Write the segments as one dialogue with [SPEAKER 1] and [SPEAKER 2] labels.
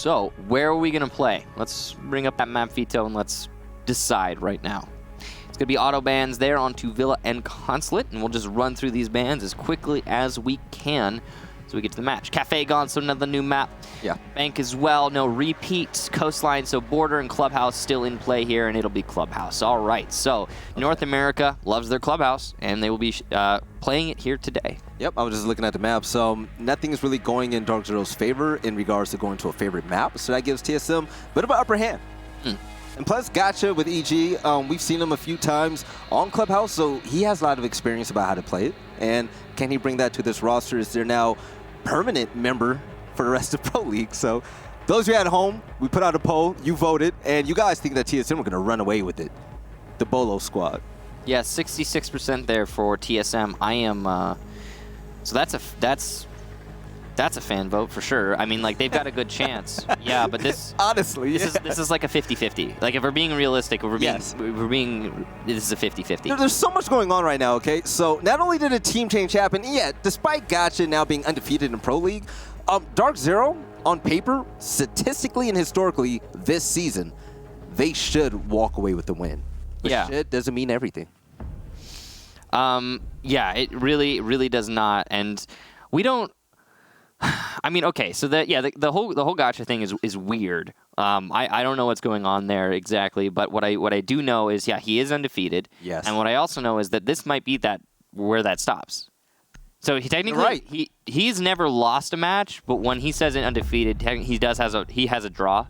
[SPEAKER 1] So, where are we going to play? Let's bring up that map, Vito, and let's decide right now. It's going to be auto bans there onto Villa and Consulate, and we'll just run through these bans as quickly as we can so we get to the match. Cafe gone, so another new map.
[SPEAKER 2] Yeah.
[SPEAKER 1] Bank as well, no repeats. Coastline, so Border and Clubhouse still in play here, and it'll be Clubhouse. All right, so North America loves their Clubhouse, and they will be playing it here today.
[SPEAKER 2] Yep, I was just looking at the map. So nothing is really going in DarkZero's favor in regards to going to a favorite map. So that gives TSM a bit of an upper hand. And plus, Gotcha with EG, we've seen him a few times on Clubhouse, so he has a lot of experience about how to play it. And can he bring that to this roster? Is there now permanent member for the rest of Pro League? So those of you at home, we put out a poll, you voted, and you guys think that TSM are going to run away with it. The Bolo squad.
[SPEAKER 1] Yeah, 66% there for TSM. I am, so that's a fan vote for sure. I mean, like, they've got a good chance. Yeah, but this
[SPEAKER 2] honestly,
[SPEAKER 1] this is like a 50-50. Like, if we're being realistic, this is a 50-50.
[SPEAKER 2] There's so much going on right now, okay? So not only did a team change happen, despite Gotcha now being undefeated in Pro League, DarkZero, on paper, statistically and historically, this season, they should walk away with the win. But shit doesn't mean everything.
[SPEAKER 1] Yeah, it really does not. And we don't... I mean, okay, so the whole Gotcha thing is weird. I don't know what's going on there exactly, but what I do know is he is undefeated.
[SPEAKER 2] Yes.
[SPEAKER 1] And what I also know is that this might be where that stops. So he technically he's never lost a match, but when he says undefeated, he has a draw.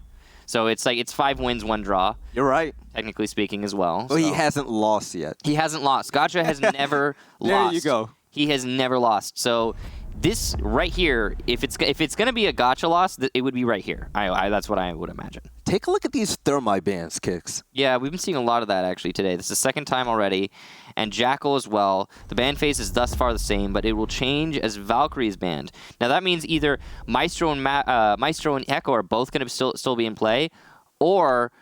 [SPEAKER 1] So it's like it's 5 wins, 1 draw.
[SPEAKER 2] You're right.
[SPEAKER 1] Technically speaking as well.
[SPEAKER 2] Well, he hasn't lost yet.
[SPEAKER 1] He hasn't lost. Gotcha has never lost.
[SPEAKER 2] There you go.
[SPEAKER 1] He has never lost. So this right here, if it's going to be a Gotcha loss, it would be right here. That's what I would imagine.
[SPEAKER 2] Take a look at these Thermite bans, Kicks.
[SPEAKER 1] Yeah, we've been seeing a lot of that actually today. This is the second time already, and Jackal as well. The ban phase is thus far the same, but it will change as Valkyrie is banned. Now that means either Maestro and Echo are both going to still be in play, or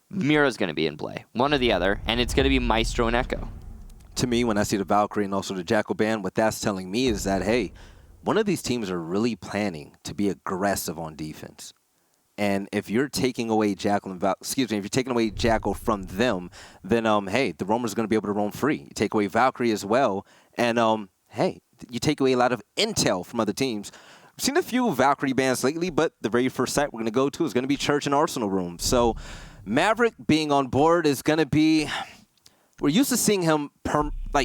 [SPEAKER 1] Mira's going to be in play. One or the other, and it's going to be Maestro and Echo.
[SPEAKER 2] To me, when I see the Valkyrie and also the Jackal ban, what that's telling me is that, hey, one of these teams are really planning to be aggressive on defense. And if you're taking away Jackal and if you're taking away Jackal from them, then hey, the roamer's going to be able to roam free. You take away Valkyrie as well, and hey, you take away a lot of intel from other teams. We've seen a few Valkyrie bans lately, but the very first site we're going to go to is going to be Church and Arsenal Room. So Maverick being on board is going to be... We're used to seeing him,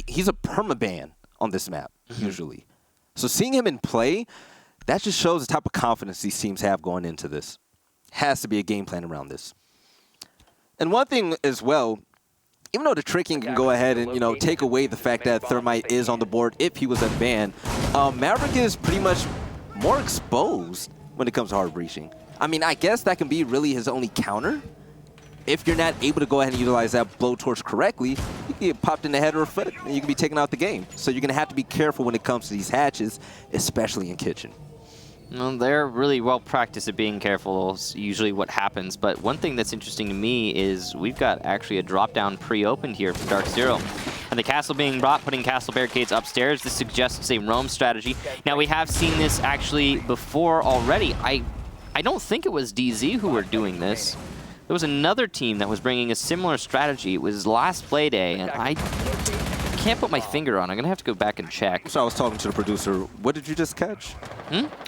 [SPEAKER 2] he's a permaban on this map, usually. So seeing him in play, that just shows the type of confidence these teams have going into this. Has to be a game plan around this. And one thing as well, even though the tricking can go ahead and, take away the fact that Thermite is on the board if he was unbanned, Maverick is pretty much more exposed when it comes to hard breaching. I mean, I guess that can be really his only counter. If you're not able to go ahead and utilize that blowtorch correctly, you can get popped in the head or foot, and you can be taken out the game. So you're going to have to be careful when it comes to these hatches, especially in Kitchen.
[SPEAKER 1] Well, they're really well practiced at being careful, is usually what happens. But one thing that's interesting to me is we've got actually a drop-down pre-opened here from DarkZero. And the castle being brought, putting castle barricades upstairs. This suggests a roam strategy. Now, we have seen this actually before already. I don't think it was DZ who were doing this. There was another team that was bringing a similar strategy. It was last play day, and I can't put my finger on it. I'm going to have to go back and check.
[SPEAKER 2] So I was talking to the producer. What did you just catch?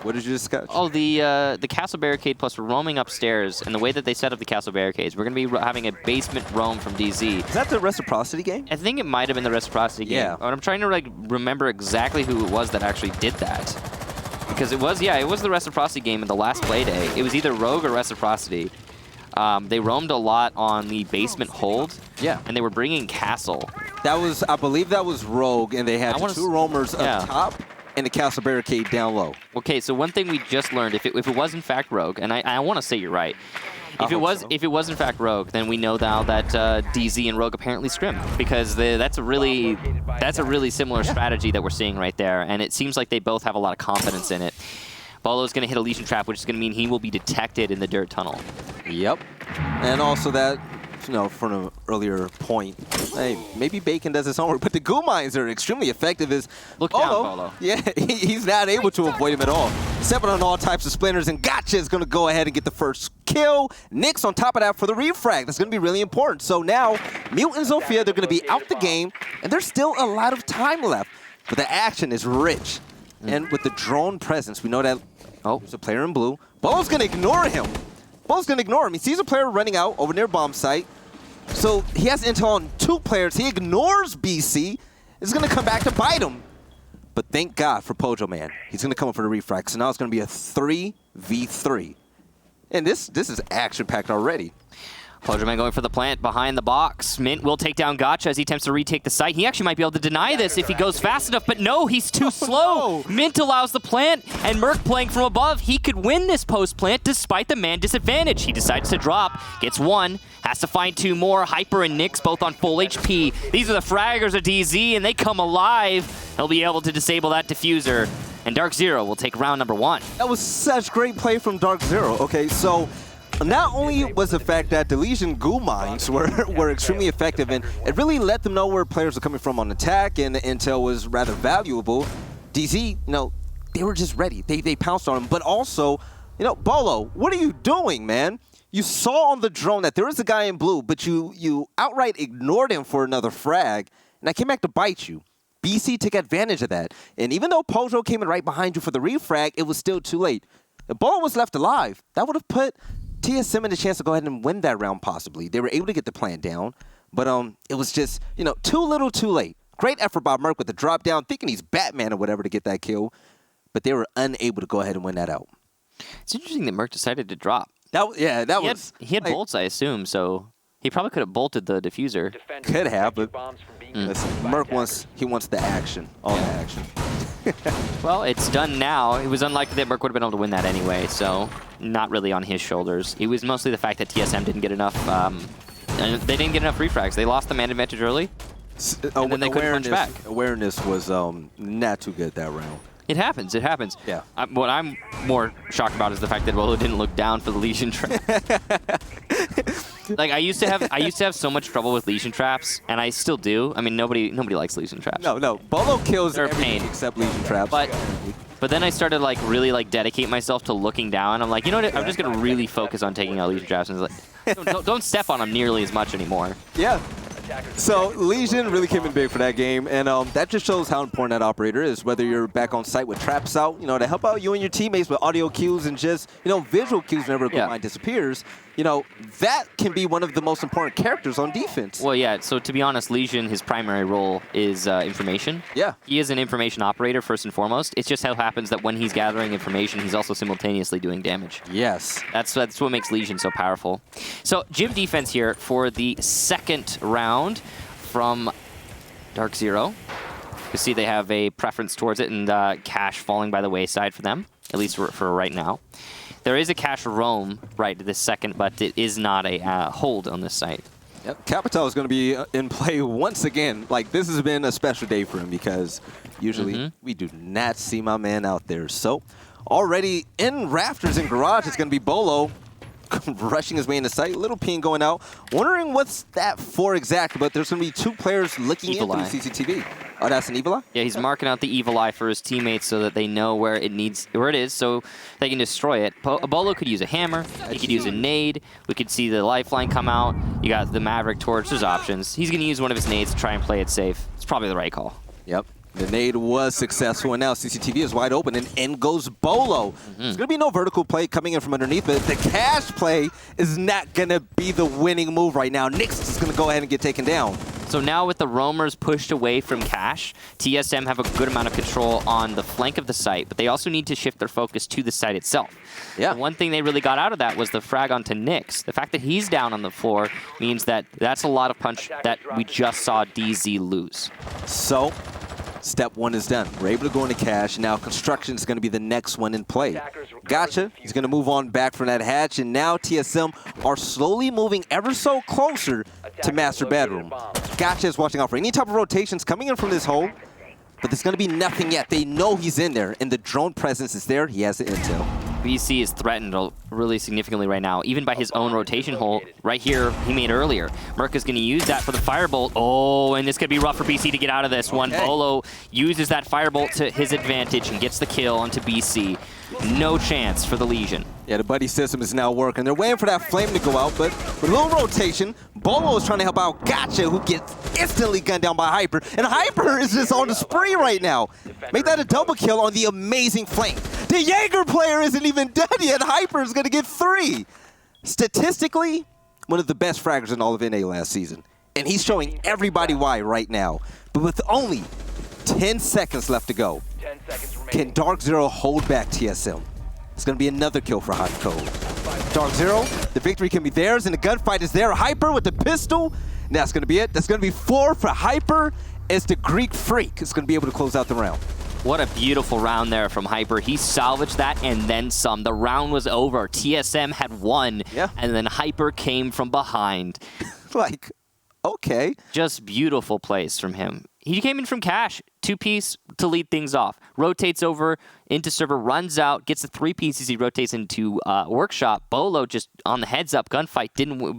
[SPEAKER 2] What did you just catch?
[SPEAKER 1] Oh, the castle barricade plus roaming upstairs, and the way that they set up the castle barricades. We're going to be having a basement roam from DZ.
[SPEAKER 2] Is that the reciprocity game?
[SPEAKER 1] I think it might have been the reciprocity game.
[SPEAKER 2] Yeah.
[SPEAKER 1] But I'm trying to remember exactly who it was that actually did that. Because it was the reciprocity game in the last play day. It was either Rogue or reciprocity. They roamed a lot on the basement hold.
[SPEAKER 2] Yeah.
[SPEAKER 1] And they were bringing castle.
[SPEAKER 2] That was, I believe that was Rogue, and they had 2 roamers up top and the castle barricade down low.
[SPEAKER 1] Okay, so one thing we just learned, if it was in fact Rogue, and I want to say you're right. If it was in fact Rogue, then we know now that DZ and Rogue apparently scrim, because that's a really similar strategy that we're seeing right there, and it seems like they both have a lot of confidence in it. Bolo's going to hit a Legion Trap, which is going to mean he will be detected in the dirt tunnel.
[SPEAKER 2] Yep. And also that from an earlier point, hey, maybe Bacon does his homework, but the goo mines are extremely effective.
[SPEAKER 1] Look down, Bolo.
[SPEAKER 2] Yeah, he's not able to avoid him at all. Stepping on all types of splinters, and Gotcha is going to go ahead and get the first kill. Nyx on top of that for the refrag. That's going to be really important. So now, Mute and Zofia, they're going to be out the game, and there's still a lot of time left. But the action is rich. And with the drone presence, we know that there's a player in blue. Bolo's going to ignore him. He sees a player running out over near bomb site. So he has intel on 2 players. He ignores BC. It's going to come back to bite him. But thank God for Pojo Man. He's going to come up for the refrag. So now it's going to be a 3v3. And this is action-packed already.
[SPEAKER 1] Pojo Man going for the plant behind the box. Mint will take down Gotcha as he attempts to retake the site. He actually might be able to deny this if he goes fast enough, but no, he's too slow.
[SPEAKER 2] No.
[SPEAKER 1] Mint allows the plant, and Merc playing from above. He could win this post-plant despite the man disadvantage. He decides to drop, gets 1, has to find 2 more. Hyper and Nyx both on full HP. These are the fraggers of DZ, and they come alive. He'll be able to disable that diffuser, and DarkZero will take round number 1.
[SPEAKER 2] That was such great play from DarkZero. Okay, so not only was the fact that the Legion goo mines were extremely effective, and it really let them know where players were coming from on attack, and the intel was rather valuable. DZ, they were just ready. They pounced on him. But also, Bolo, what are you doing, man? You saw on the drone that there was a guy in blue, but you outright ignored him for another frag, and that came back to bite you. BC took advantage of that. And even though Pojo came in right behind you for the refrag, it was still too late. If Bolo was left alive, that would have put TSM in a chance to go ahead and win that round possibly. They were able to get the plant down, but it was just, too little too late. Great effort by Merc with the drop down, thinking he's Batman or whatever to get that kill, but they were unable to go ahead and win that out.
[SPEAKER 1] It's interesting that Merc decided to drop.
[SPEAKER 2] He
[SPEAKER 1] had bolts, I assume, so he probably could have bolted the diffuser.
[SPEAKER 2] Could have, but listen, Merc wants the action, all the action.
[SPEAKER 1] Well, it's done now. It was unlikely that Merc would have been able to win that anyway, so not really on his shoulders. It was mostly the fact that TSM didn't get enough. They didn't get enough refrags. They lost the man advantage early, and then they couldn't punch back.
[SPEAKER 2] Awareness was not too good that round.
[SPEAKER 1] It happens. It happens.
[SPEAKER 2] Yeah.
[SPEAKER 1] What I'm more shocked about is the fact that Bolo didn't look down for the Legion trap. Like I used to have so much trouble with Legion traps, and I still do. I mean, nobody likes Legion traps.
[SPEAKER 2] No. Bolo kills
[SPEAKER 1] They're
[SPEAKER 2] everything
[SPEAKER 1] pain.
[SPEAKER 2] except Legion traps.
[SPEAKER 1] But then I started really dedicate myself to looking down. I'm like, you know what? I'm just gonna really focus on taking out Legion traps, and it's like, don't step on them nearly as much anymore.
[SPEAKER 2] Yeah. So Legion really came in big for that game, and that just shows how important that operator is. Whether you're back on site with traps out, to help out you and your teammates with audio cues and just visual cues whenever a goal line disappears. That can be one of the most important characters on defense.
[SPEAKER 1] Well, yeah. So to be honest, Legion, his primary role is information.
[SPEAKER 2] Yeah.
[SPEAKER 1] He is an information operator first and foremost. It's just how it happens that when he's gathering information, he's also simultaneously doing damage.
[SPEAKER 2] Yes.
[SPEAKER 1] That's what makes Legion so powerful. So gym defense here for the second round from DarkZero. You see they have a preference towards it, and cash falling by the wayside for them, at least for right now. There is a cash roam right this second, but it is not a hold on this site.
[SPEAKER 2] Yep. Capital is going to be in play once again. Like, this has been a special day for him because usually we do not see my man out there. So already in Rafters and Garage, it's going to be Bolo rushing his way into sight. Little ping going out. Wondering what's that for exactly, but there's going to be 2 players looking in through CCTV. Oh, that's an Evil Eye?
[SPEAKER 1] Yeah, he's marking out the Evil Eye for his teammates so that they know where it is, so they can destroy it. Bolo could use a hammer. He could use a nade. We could see the lifeline come out. You got the Maverick Torch. There's options. He's going to use one of his nades to try and play it safe. It's probably the right call.
[SPEAKER 2] Yep. The nade was successful, and now CCTV is wide open, and in goes Bolo. There's going to be no vertical play coming in from underneath, but the cash play is not going to be the winning move right now. Nyx is going to go ahead and get taken down.
[SPEAKER 1] So now with the roamers pushed away from cash, TSM have a good amount of control on the flank of the site, but they also need to shift their focus to the site itself.
[SPEAKER 2] Yeah.
[SPEAKER 1] The one thing they really got out of that was the frag onto Nyx. The fact that he's down on the floor means that that's a lot of punch that we just saw DZ lose.
[SPEAKER 2] So step 1 is done. We're able to go into cash. Now construction is going to be the next one in play. Gotcha. He's going to move on back from that hatch, and now TSM are slowly moving ever so closer to master bedroom. Gotcha is watching out for any type of rotations coming in from this hole, but there's going to be nothing yet. They know he's in there, and the drone presence is there. He has the intel.
[SPEAKER 1] BC is threatened really significantly right now, even by his own rotation hole right here he made earlier. Merc is going to use that for the Firebolt. Oh, and this could be rough for BC to get out of this one. Bolo uses that Firebolt to his advantage and gets the kill onto BC. No chance for the Legion.
[SPEAKER 2] Yeah, the buddy system is now working. They're waiting for that flame to go out, but with a little rotation, Bolo is trying to help out Gotcha, who gets instantly gunned down by Hyper. And Hyper is just on the spree right now. Make that a double kill on the amazing flame. The Jaeger player isn't even done yet. Hyper is going to get 3. Statistically, one of the best fraggers in all of NA last season. And he's showing everybody why right now. But with only 10 seconds left to go, can DarkZero hold back TSM? It's going to be another kill for Hot Code. DarkZero, the victory can be theirs, and the gunfight is there. Hyper with the pistol, and that's going to be it. That's going to be 4 for Hyper as the Greek Freak is going to be able to close out the round.
[SPEAKER 1] What a beautiful round there from Hyper. He salvaged that and then some. The round was over. TSM had won, and then Hyper came from behind.
[SPEAKER 2] Like, okay.
[SPEAKER 1] Just beautiful plays from him. He came in from cash, 2-piece to lead things off. Rotates over into server, runs out, gets the 3 pieces. He rotates into workshop. Bolo just on the heads-up gunfight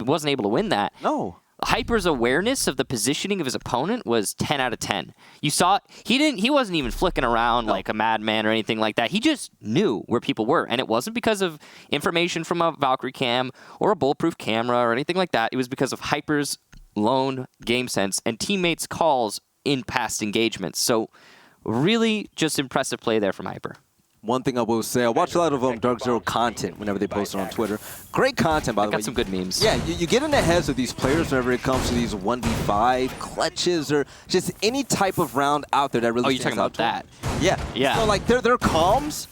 [SPEAKER 1] wasn't able to win that.
[SPEAKER 2] No.
[SPEAKER 1] Hyper's awareness of the positioning of his opponent was 10 out of 10. You saw he wasn't even flicking around like a madman or anything like that. He just knew where people were, and it wasn't because of information from a Valkyrie cam or a bulletproof camera or anything like that. It was because of Hyper's lone game sense and teammates' calls in past engagements. So really just impressive play there from Hyper.
[SPEAKER 2] One thing I will say, I watch a lot of DarkZero content whenever they post it on Twitter. Great content, by the way.
[SPEAKER 1] Got some good memes.
[SPEAKER 2] Yeah, you get in the heads of these players whenever it comes to these 1v5 clutches or just any type of round out there that really.
[SPEAKER 1] Oh, you're talking about that?
[SPEAKER 2] Yeah.
[SPEAKER 1] Yeah.
[SPEAKER 2] So like their comms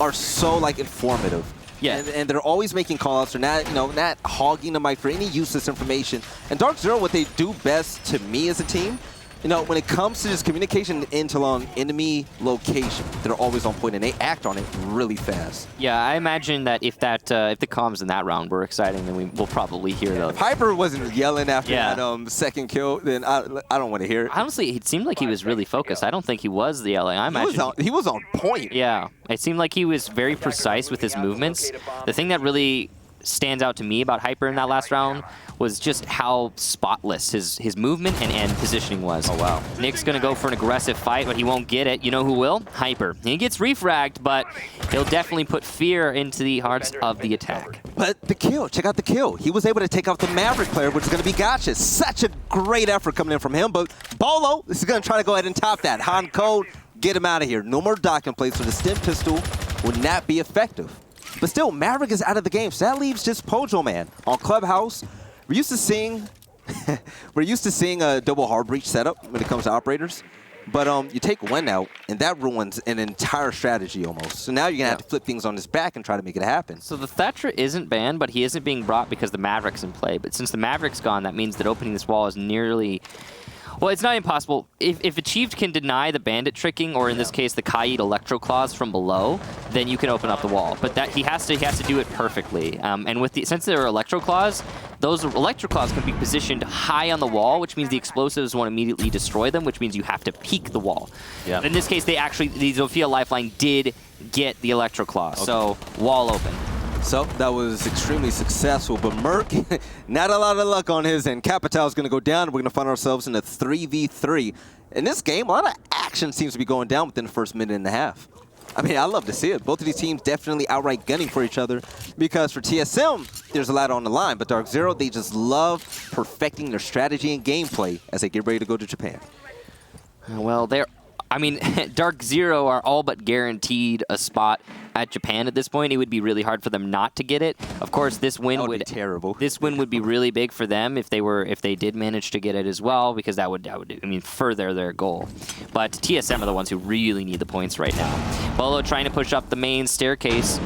[SPEAKER 2] are so like informative.
[SPEAKER 1] Yeah.
[SPEAKER 2] And they're always making callouts. They're not hogging the mic for any useless information. And DarkZero, what they do best to me as a team, when it comes to this communication and intel on enemy location, they're always on point and they act on it really fast.
[SPEAKER 1] Yeah, I imagine that if the comms in that round were exciting, then we'll probably hear those.
[SPEAKER 2] If Hyper wasn't yelling after that second kill, then I don't want to hear it.
[SPEAKER 1] Honestly, it seemed like he was really focused. I don't think he was yelling. I imagine
[SPEAKER 2] he was on point.
[SPEAKER 1] Yeah, it seemed like he was very precise with his movements. The thing that really stands out to me about Hyper in that last round was just how spotless his movement and positioning was.
[SPEAKER 2] Oh, wow.
[SPEAKER 1] Nick's going to go for an aggressive fight, but he won't get it. You know who will? Hyper. He gets refragged, but he'll definitely put fear into the hearts of the attack.
[SPEAKER 2] But the kill, check out the kill. He was able to take out the Maverick player, which is going to be Gotcha. Such a great effort coming in from him, but Bolo is going to try to go ahead and top that. Han Code, get him out of here. No more docking plates, so the stim pistol will not be effective. But still, Maverick is out of the game, so that leaves just Pojo Man on Clubhouse. We're used to seeing a double hard breach setup when it comes to operators, but you take one out, and that ruins an entire strategy almost. So now you're gonna have to flip things on his back and try to make it happen.
[SPEAKER 1] So the Thatcher isn't banned, but he isn't being brought because the Maverick's in play. But since the Maverick's gone, that means that opening this wall is nearly. Well, it's not impossible. If Achieved can deny the bandit tricking, or in this case the Kaid Electro Claws from below, then you can open up the wall. But that he has to do it perfectly. And since there are Electro Claws, those Electro Claws can be positioned high on the wall, which means the explosives won't immediately destroy them, which means you have to peek the wall. Yeah. In this case, the Zofia Lifeline did get the Electro Claw, so wall open.
[SPEAKER 2] So that was extremely successful, but Merc, not a lot of luck on his end. Capital's going to go down. We're going to find ourselves in a 3v3. In this game, a lot of action seems to be going down within the first minute and a half. I mean, I love to see it. Both of these teams definitely outright gunning for each other because for TSM, there's a lot on the line. But DarkZero, they just love perfecting their strategy and gameplay as they get ready to go to Japan.
[SPEAKER 1] Well, DarkZero are all but guaranteed a spot at Japan at this point. It would be really hard for them not to get it. Of course, this win would be terrible. This win would be really big for them if they did manage to get it as well, because that would further their goal. But TSM are the ones who really need the points right now. Bolo trying to push up the main staircase.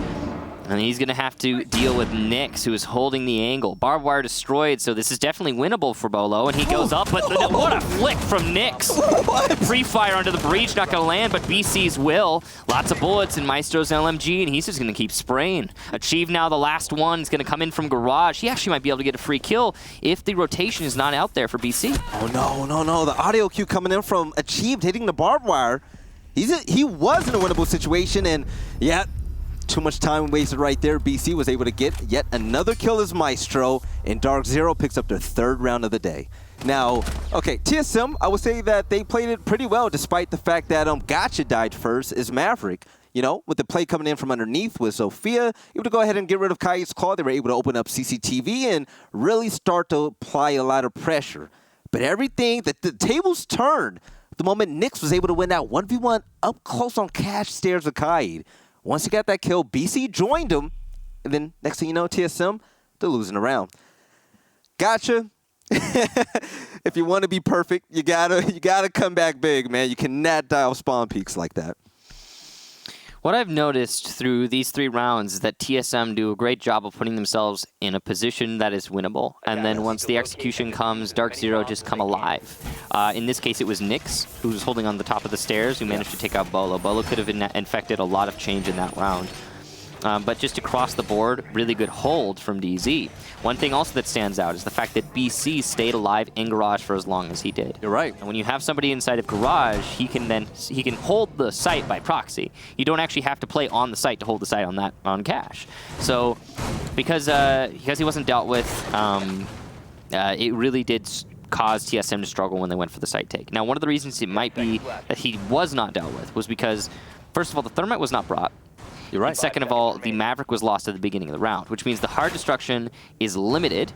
[SPEAKER 1] And he's going to have to deal with Nyx, who is holding the angle. Barbed wire destroyed, so this is definitely winnable for Bolo. And he goes up, but what a flick from Nyx. Pre-fire onto the breach, not going to land, but BC's will. Lots of bullets in Maestro's LMG, and he's just going to keep spraying. Achieve now the last one. He's going to come in from Garage. He actually might be able to get a free kill if the rotation is not out there for BC.
[SPEAKER 2] Oh, no. The audio cue coming in from Achieved hitting the barbed wire. He was in a winnable situation, and yeah, Too much time wasted right there. BC was able to get yet another kill as Maestro, and DarkZero picks up their 3rd round of the day. Now, okay, TSM, I would say that they played it pretty well despite the fact that Gotcha died first as Maverick. You know, with the play coming in from underneath with Sophia, able to go ahead and get rid of Kai's Claw. They were able to open up CCTV and really start to apply a lot of pressure. But everything, the tables turned the moment Nyx was able to win that 1v1 up close on Cash Stairs with Kaid. Once he got that kill, BC joined him, and then next thing you know, TSM, they're losing a round. Gotcha. If you want to be perfect, you gotta come back big, man. You cannot die off spawn peaks like that.
[SPEAKER 1] What I've noticed through these 3 rounds is that TSM do a great job of putting themselves in a position that is winnable. And then once the execution comes, DarkZero just come alive. In this case, it was Nyx, who was holding on the top of the stairs, who managed to take out Bolo. Bolo could have infected a lot of change in that round. But just across the board, really good hold from DZ. One thing also that stands out is the fact that BC stayed alive in Garage for as long as he did.
[SPEAKER 2] You're right.
[SPEAKER 1] And when you have somebody inside of Garage, he can hold the site by proxy. You don't actually have to play on the site to hold the site on Cash. So because he wasn't dealt with, it really did cause TSM to struggle when they went for the site take. Now, one of the reasons it might be that he was not dealt with was because, first of all, the Thermite was not brought.
[SPEAKER 2] You're right.
[SPEAKER 1] And second of all, the Maverick was lost at the beginning of the round, which means the hard destruction is limited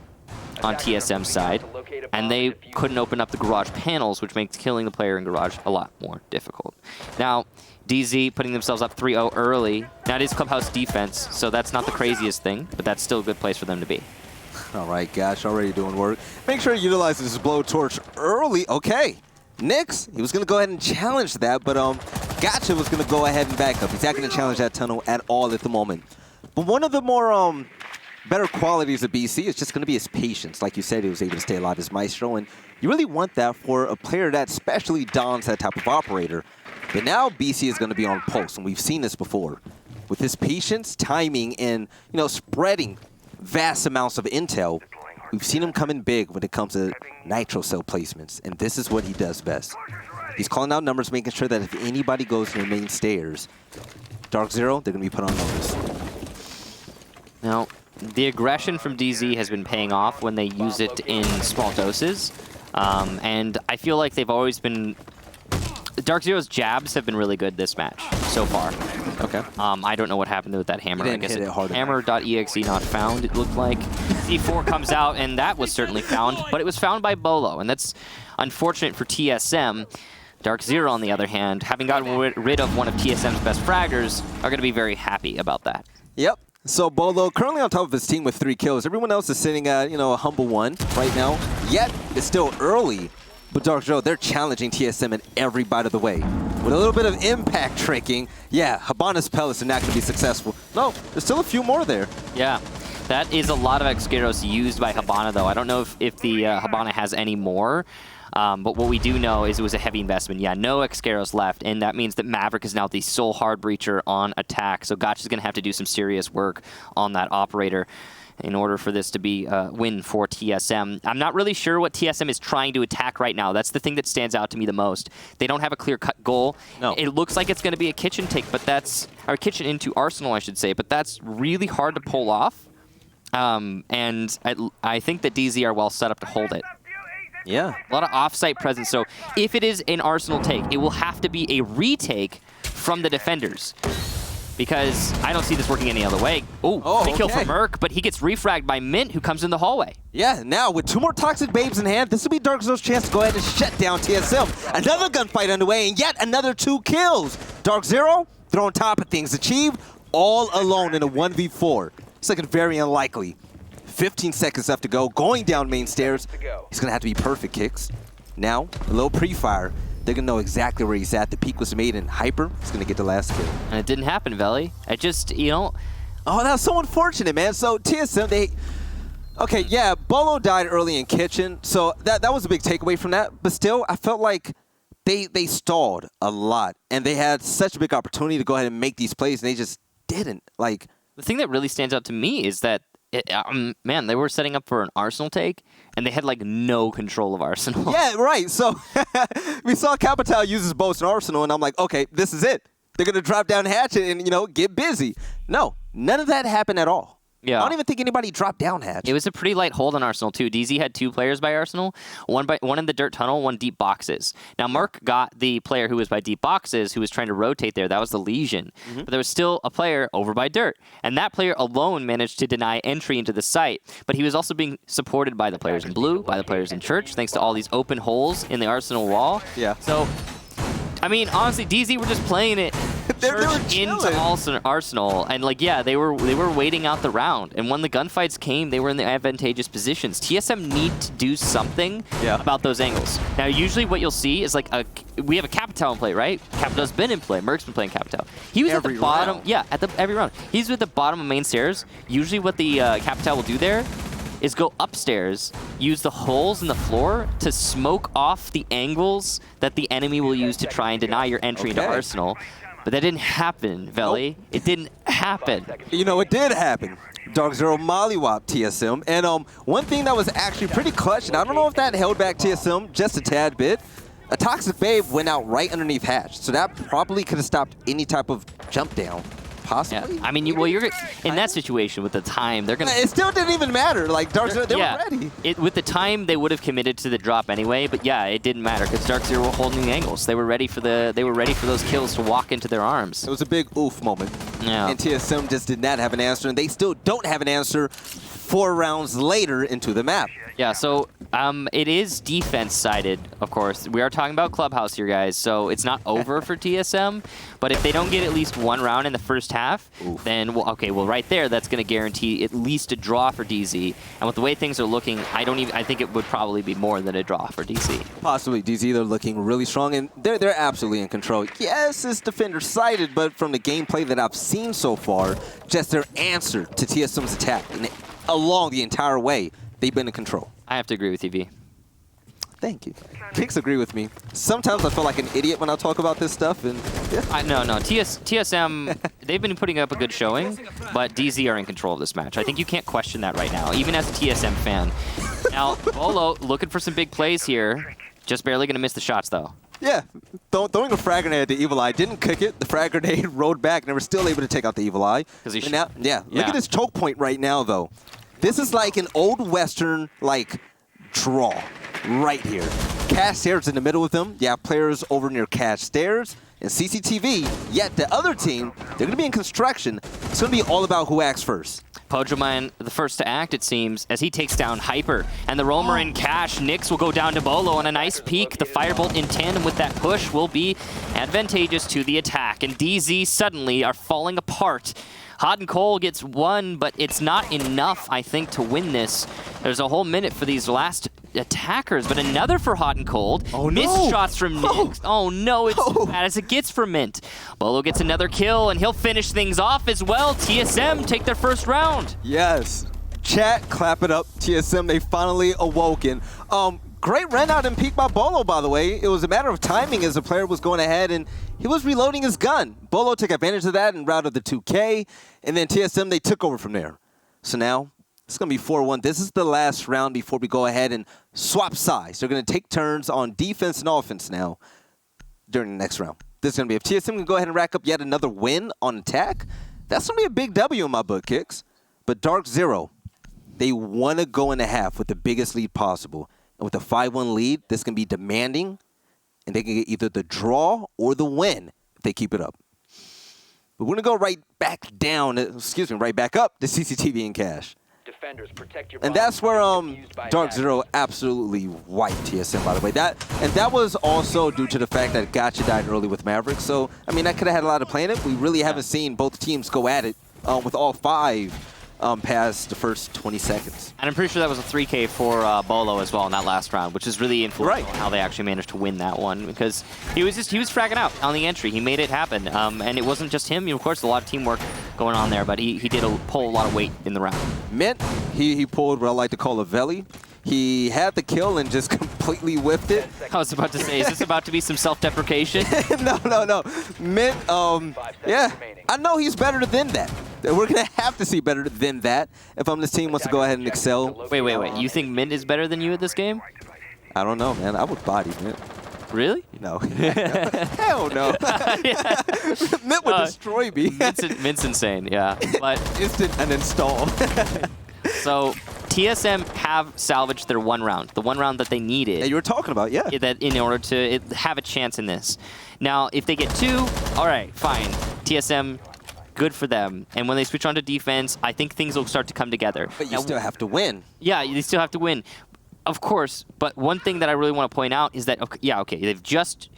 [SPEAKER 1] on TSM's side, and they couldn't open up the Garage panels, which makes killing the player in Garage a lot more difficult. Now, DZ putting themselves up 3-0 early. Now, it is Clubhouse defense, so that's not the craziest thing, but that's still a good place for them to be.
[SPEAKER 2] All right, Gash already doing work. Make sure he utilizes his blowtorch early. Okay. Nyx, he was going to go ahead and challenge that, but Gotcha was going to go ahead and back up. He's not going to challenge that tunnel at all at the moment. But one of the more better qualities of BC is just going to be his patience. Like you said, he was able to stay alive as Maestro, and you really want that for a player that especially dons that type of operator. But now BC is going to be on pulse, and we've seen this before. With his patience, timing, and spreading vast amounts of intel, we've seen him come in big when it comes to nitro cell placements, and this is what he does best. He's calling out numbers, making sure that if anybody goes to the main stairs, DarkZero, they're going to be put on notice.
[SPEAKER 1] Now, the aggression from DZ has been paying off when they use it in small doses, and I feel like they've always been... DarkZero's jabs have been really good this match so far.
[SPEAKER 2] Okay.
[SPEAKER 1] I don't know what happened with that hammer.
[SPEAKER 2] I guess
[SPEAKER 1] Hammer.exe not found, it looked like. C4 comes out, and that was certainly found, but it was found by Bolo, and that's unfortunate for TSM. DarkZero, on the other hand, having gotten rid of one of TSM's best fraggers, are going to be very happy about that.
[SPEAKER 2] Yep. So Bolo currently on top of his team with 3 kills. Everyone else is sitting at, a humble 1 right now. Yet, it's still early. But DarkZero, they're challenging TSM in every bite of the way. With a little bit of impact tricking, yeah, Habana's pellets are not going to be successful. No, there's still a few more there.
[SPEAKER 1] Yeah, that is a lot of Excaros used by Habana, though. I don't know if the Habana has any more. But what we do know is it was a heavy investment. Yeah, no Excaros left, and that means that Maverick is now the sole hard breacher on attack. So Gotcha's going to have to do some serious work on that operator in order for this to be a win for TSM. I'm not really sure what TSM is trying to attack right now. That's the thing that stands out to me the most. They don't have a clear-cut goal.
[SPEAKER 2] No.
[SPEAKER 1] It looks like it's going to be a kitchen take, but that's... Or kitchen into Arsenal, I should say, but that's really hard to pull off. And I think that DZ are well set up to hold it.
[SPEAKER 2] Yeah.
[SPEAKER 1] A lot of off-site presence. So if it is an Arsenal take, it will have to be a retake from the defenders. Because I don't see this working any other way. Ooh, big kill for Merc, but he gets refragged by Mint, who comes in the hallway.
[SPEAKER 2] Yeah, now with 2 more Toxic Babes in hand, this will be DarkZero's chance to go ahead and shut down TSM. Another gunfight underway, and yet another 2 kills. DarkZero, they're on top of things. Achieved all alone in a 1v4. It's looking very unlikely. 15 seconds left to go, going down main stairs. He's going to have to be perfect kicks. Now, a little pre-fire. They're going to know exactly where he's at. The peak was made in Hyper. He's going to get the last kill.
[SPEAKER 1] And it didn't happen, Veli. It just, Oh,
[SPEAKER 2] that was so unfortunate, man. So TSM, okay, yeah, Bolo died early in Kitchen. So that was a big takeaway from that. But still, I felt like they stalled a lot. And they had such a big opportunity to go ahead and make these plays, and they just didn't. Like,
[SPEAKER 1] the thing that really stands out to me is that man, they were setting up for an Arsenal take, and they had, like, no control of Arsenal.
[SPEAKER 2] Yeah, right. So we saw Capital use his boats in Arsenal, and I'm like, okay, this is it. They're going to drop down hatchet and, get busy. No, none of that happened at all.
[SPEAKER 1] Yeah.
[SPEAKER 2] I don't even think anybody dropped down hatch.
[SPEAKER 1] It was a pretty light hold on Arsenal, too. DZ had 2 players by Arsenal, one in the dirt tunnel, one deep boxes. Now, Mark got the player who was by deep boxes, who was trying to rotate there. That was the Legion. But there was still a player over by dirt. And that player alone managed to deny entry into the site. But he was also being supported by the players in blue, by the players in church, thanks to all these open holes in the Arsenal wall.
[SPEAKER 2] Yeah.
[SPEAKER 1] So, I mean, honestly, DZ were just playing it into Arsenal, and they were waiting out the round. And when the gunfights came, they were in the advantageous positions. TSM need to do something about those angles. Now, usually what you'll see is we have a Capital in play, right? Capital's been in play. Merc's been playing Capital. He was
[SPEAKER 2] every
[SPEAKER 1] at the bottom.
[SPEAKER 2] round.
[SPEAKER 1] Yeah, every round. He's at the bottom of main stairs. Usually, what the Capital will do there is go upstairs, use the holes in the floor to smoke off the angles that the enemy will use to try and deny your entry into Arsenal. But that didn't happen, Veli. Nope. It didn't happen.
[SPEAKER 2] It did happen. DarkZero mollywop TSM. And one thing that was actually pretty clutch, and I don't know if that held back TSM just a tad bit, a Toxic Babe went out right underneath hatch. So that probably could have stopped any type of jump down. Possibly.
[SPEAKER 1] Yeah. I mean, you're in that situation with the time. They're gonna.
[SPEAKER 2] It still didn't even matter. Like DarkZero, they were ready.
[SPEAKER 1] With the time, they would have committed to the drop anyway. But yeah, it didn't matter because DarkZero were holding the angles. They were ready for those kills to walk into their arms.
[SPEAKER 2] It was a big oof moment.
[SPEAKER 1] Yeah.
[SPEAKER 2] And TSM just did not have an answer, and they still don't have an answer 4 rounds later into the map.
[SPEAKER 1] Yeah, so it is defense-sided, of course. We are talking about Clubhouse here, guys, so it's not over for TSM. But if they don't get at least 1 round in the first half, then, right there, that's going to guarantee at least a draw for DZ. And with the way things are looking, I think it would probably be more than a draw for DZ.
[SPEAKER 2] Possibly. DZ, they're looking really strong, and they're absolutely in control. Yes, it's defender-sided, but from the gameplay that I've seen so far, just their answer to TSM's attack, and along the entire way, they've been in control.
[SPEAKER 1] I have to agree with you, V.
[SPEAKER 2] Thank you. Kicks agree with me. Sometimes I feel like an idiot when I talk about this stuff, and
[SPEAKER 1] No. TSM, they've been putting up a good showing, but DZ are in control of this match. I think you can't question that right now, even as a TSM fan. Now, Bolo looking for some big plays here. Just barely going to miss the shots, though.
[SPEAKER 2] Yeah, throwing a frag grenade at the Evil Eye, didn't kick it. The frag grenade rolled back, and they were still able to take out the Evil Eye. Look at this choke point right now, though. This is like an old Western, draw right here. Cash stairs in the middle of them. You have players over near Cash stairs and CCTV. Yet the other team, they're going to be in construction. It's going to be all about who acts first.
[SPEAKER 1] Pojoman, the first to act, it seems, as he takes down Hyper. And the roamer in Cash. Nyx will go down to Bolo on a nice peek. The Firebolt in tandem with that push will be advantageous to the attack. And DZ suddenly are falling apart. Hot and Cold gets 1, but it's not enough, I think, to win this. There's a whole minute for these last attackers, but another for Hot and Cold.
[SPEAKER 2] Oh, no.
[SPEAKER 1] Missed shots from Nyx. Oh, no, it's as bad as it gets for Mint. Bolo gets another kill, and he'll finish things off as well. TSM take their first round.
[SPEAKER 2] Yes. Chat, clap it up. TSM, they finally awoken. Great run out and peek by Bolo, by the way. It was a matter of timing as the player was going ahead and he was reloading his gun. Bolo took advantage of that and routed the 2K, and then TSM, they took over from there. So now, it's going to be 4-1. This is the last round before we go ahead and swap sides. They're going to take turns on defense and offense now during the next round. This is going to be, if TSM can go ahead and rack up yet another win on attack, that's going to be a big W in my book, Kicks. But DarkZero, they want to go in the half with the biggest lead possible. And with a 5-1 lead, this can be demanding, and they can get either the draw or the win if they keep it up. But we're going to go right back up to CCTV and Cash.
[SPEAKER 3] Defenders, protect your
[SPEAKER 2] and that's where DarkZero absolutely wiped TSM, by the way. That was also due to the fact that Gotcha died early with Maverick. So, I mean, that could have had a lot of play in it. We really haven't seen both teams go at it with all 5 past the first 20 seconds.
[SPEAKER 1] And I'm pretty sure that was a 3K for Bolo as well in that last round, which is really influential on how they actually managed to win that one, because he was fragging out on the entry. He made it happen, and it wasn't just him. Of course, a lot of teamwork going on there, but he did pull a lot of weight in the round.
[SPEAKER 2] Mint, he pulled what I like to call a Veli. He had the kill and just completely whiffed it.
[SPEAKER 1] I was about to say, is this about to be some self-deprecation?
[SPEAKER 2] No. Mint, yeah, I know he's better than that. We're going to have to see better than that if this team wants to go ahead and excel.
[SPEAKER 1] Wait. You think Mint is better than you at this game?
[SPEAKER 2] I don't know, man. I would body Mint.
[SPEAKER 1] Really?
[SPEAKER 2] No. Hell no. Mint would destroy me.
[SPEAKER 1] Mint's insane, yeah. But
[SPEAKER 2] instant uninstall.
[SPEAKER 1] So TSM have salvaged their 1 round, the 1 round that they needed.
[SPEAKER 2] That you were talking about, yeah.
[SPEAKER 1] That in order to have a chance in this. Now, if they get 2, all right, fine. TSM, good for them. And when they switch on to defense, I think things will start to come together.
[SPEAKER 2] But you still have to win.
[SPEAKER 1] Yeah, you still have to win. Of course, but one thing that I really want to point out is that, okay, they've just...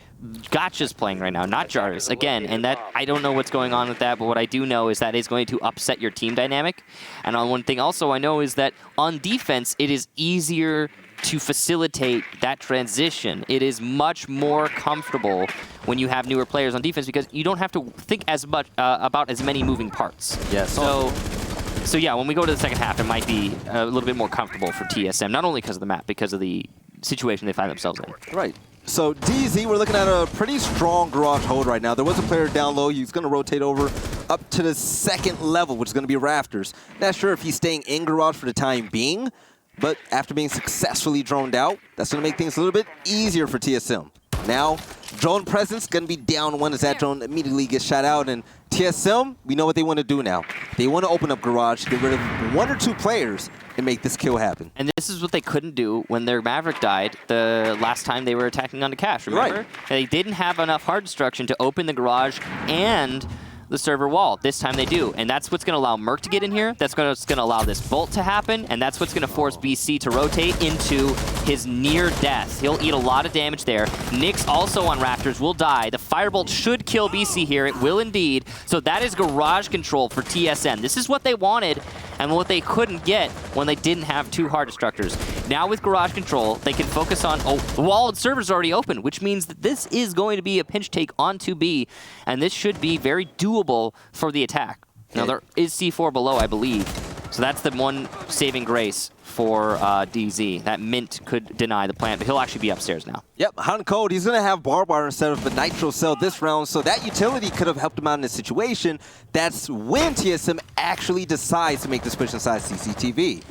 [SPEAKER 1] Gotcha's playing right now, not Jarvis, again, and that I don't know what's going on with that, but what I do know is that it's going to upset your team dynamic. And on one thing also I know is that on defense, it is easier to facilitate that transition. It is much more comfortable when you have newer players on defense because you don't have to think as much about as many moving parts.
[SPEAKER 2] Yes.
[SPEAKER 1] So yeah, when we go to the second half, it might be a little bit more comfortable for TSM, not only because of the map, because of the situation they find themselves in.
[SPEAKER 2] Right. So DZ, we're looking at a pretty strong garage hold right now. There was a player down low. He's going to rotate over up to the 2nd level, which is going to be Rafters. Not sure if he's staying in garage for the time being, but after being successfully droned out, that's going to make things a little bit easier for TSM. Now, drone presence going to be down 1 as that drone immediately gets shot out. And TSM, we know what they want to do now. They want to open up garage, get rid of 1 or 2 players, and make this kill happen.
[SPEAKER 1] And this is what they couldn't do when their Maverick died the last time they were attacking onto Cash, remember?
[SPEAKER 2] Right.
[SPEAKER 1] They didn't have enough hard destruction to open the garage and the server wall. This time they do, and that's what's going to allow Merc to get in here. That's going to allow this bolt to happen, and that's what's going to force BC to rotate into his near death. He'll eat a lot of damage there. Nyx also on Raptors will die. The Firebolt should kill BC here. It will indeed. So that is garage control for TSM. This is what they wanted and what they couldn't get when they didn't have 2 hard destructors. Now with garage control, they can focus on, the wall and server's already open, which means that this is going to be a pinch take on 2B, and this should be very doable for the attack. Now there is C4 below, I believe, so that's the one saving grace for DZ. That Mint could deny the plant, but he'll actually be upstairs now. Yep,
[SPEAKER 2] hot and cold. He's going to have barbed wire instead of a nitro cell this round, so that utility could have helped him out in this situation. That's when TSM actually decides to make this push inside CCTV.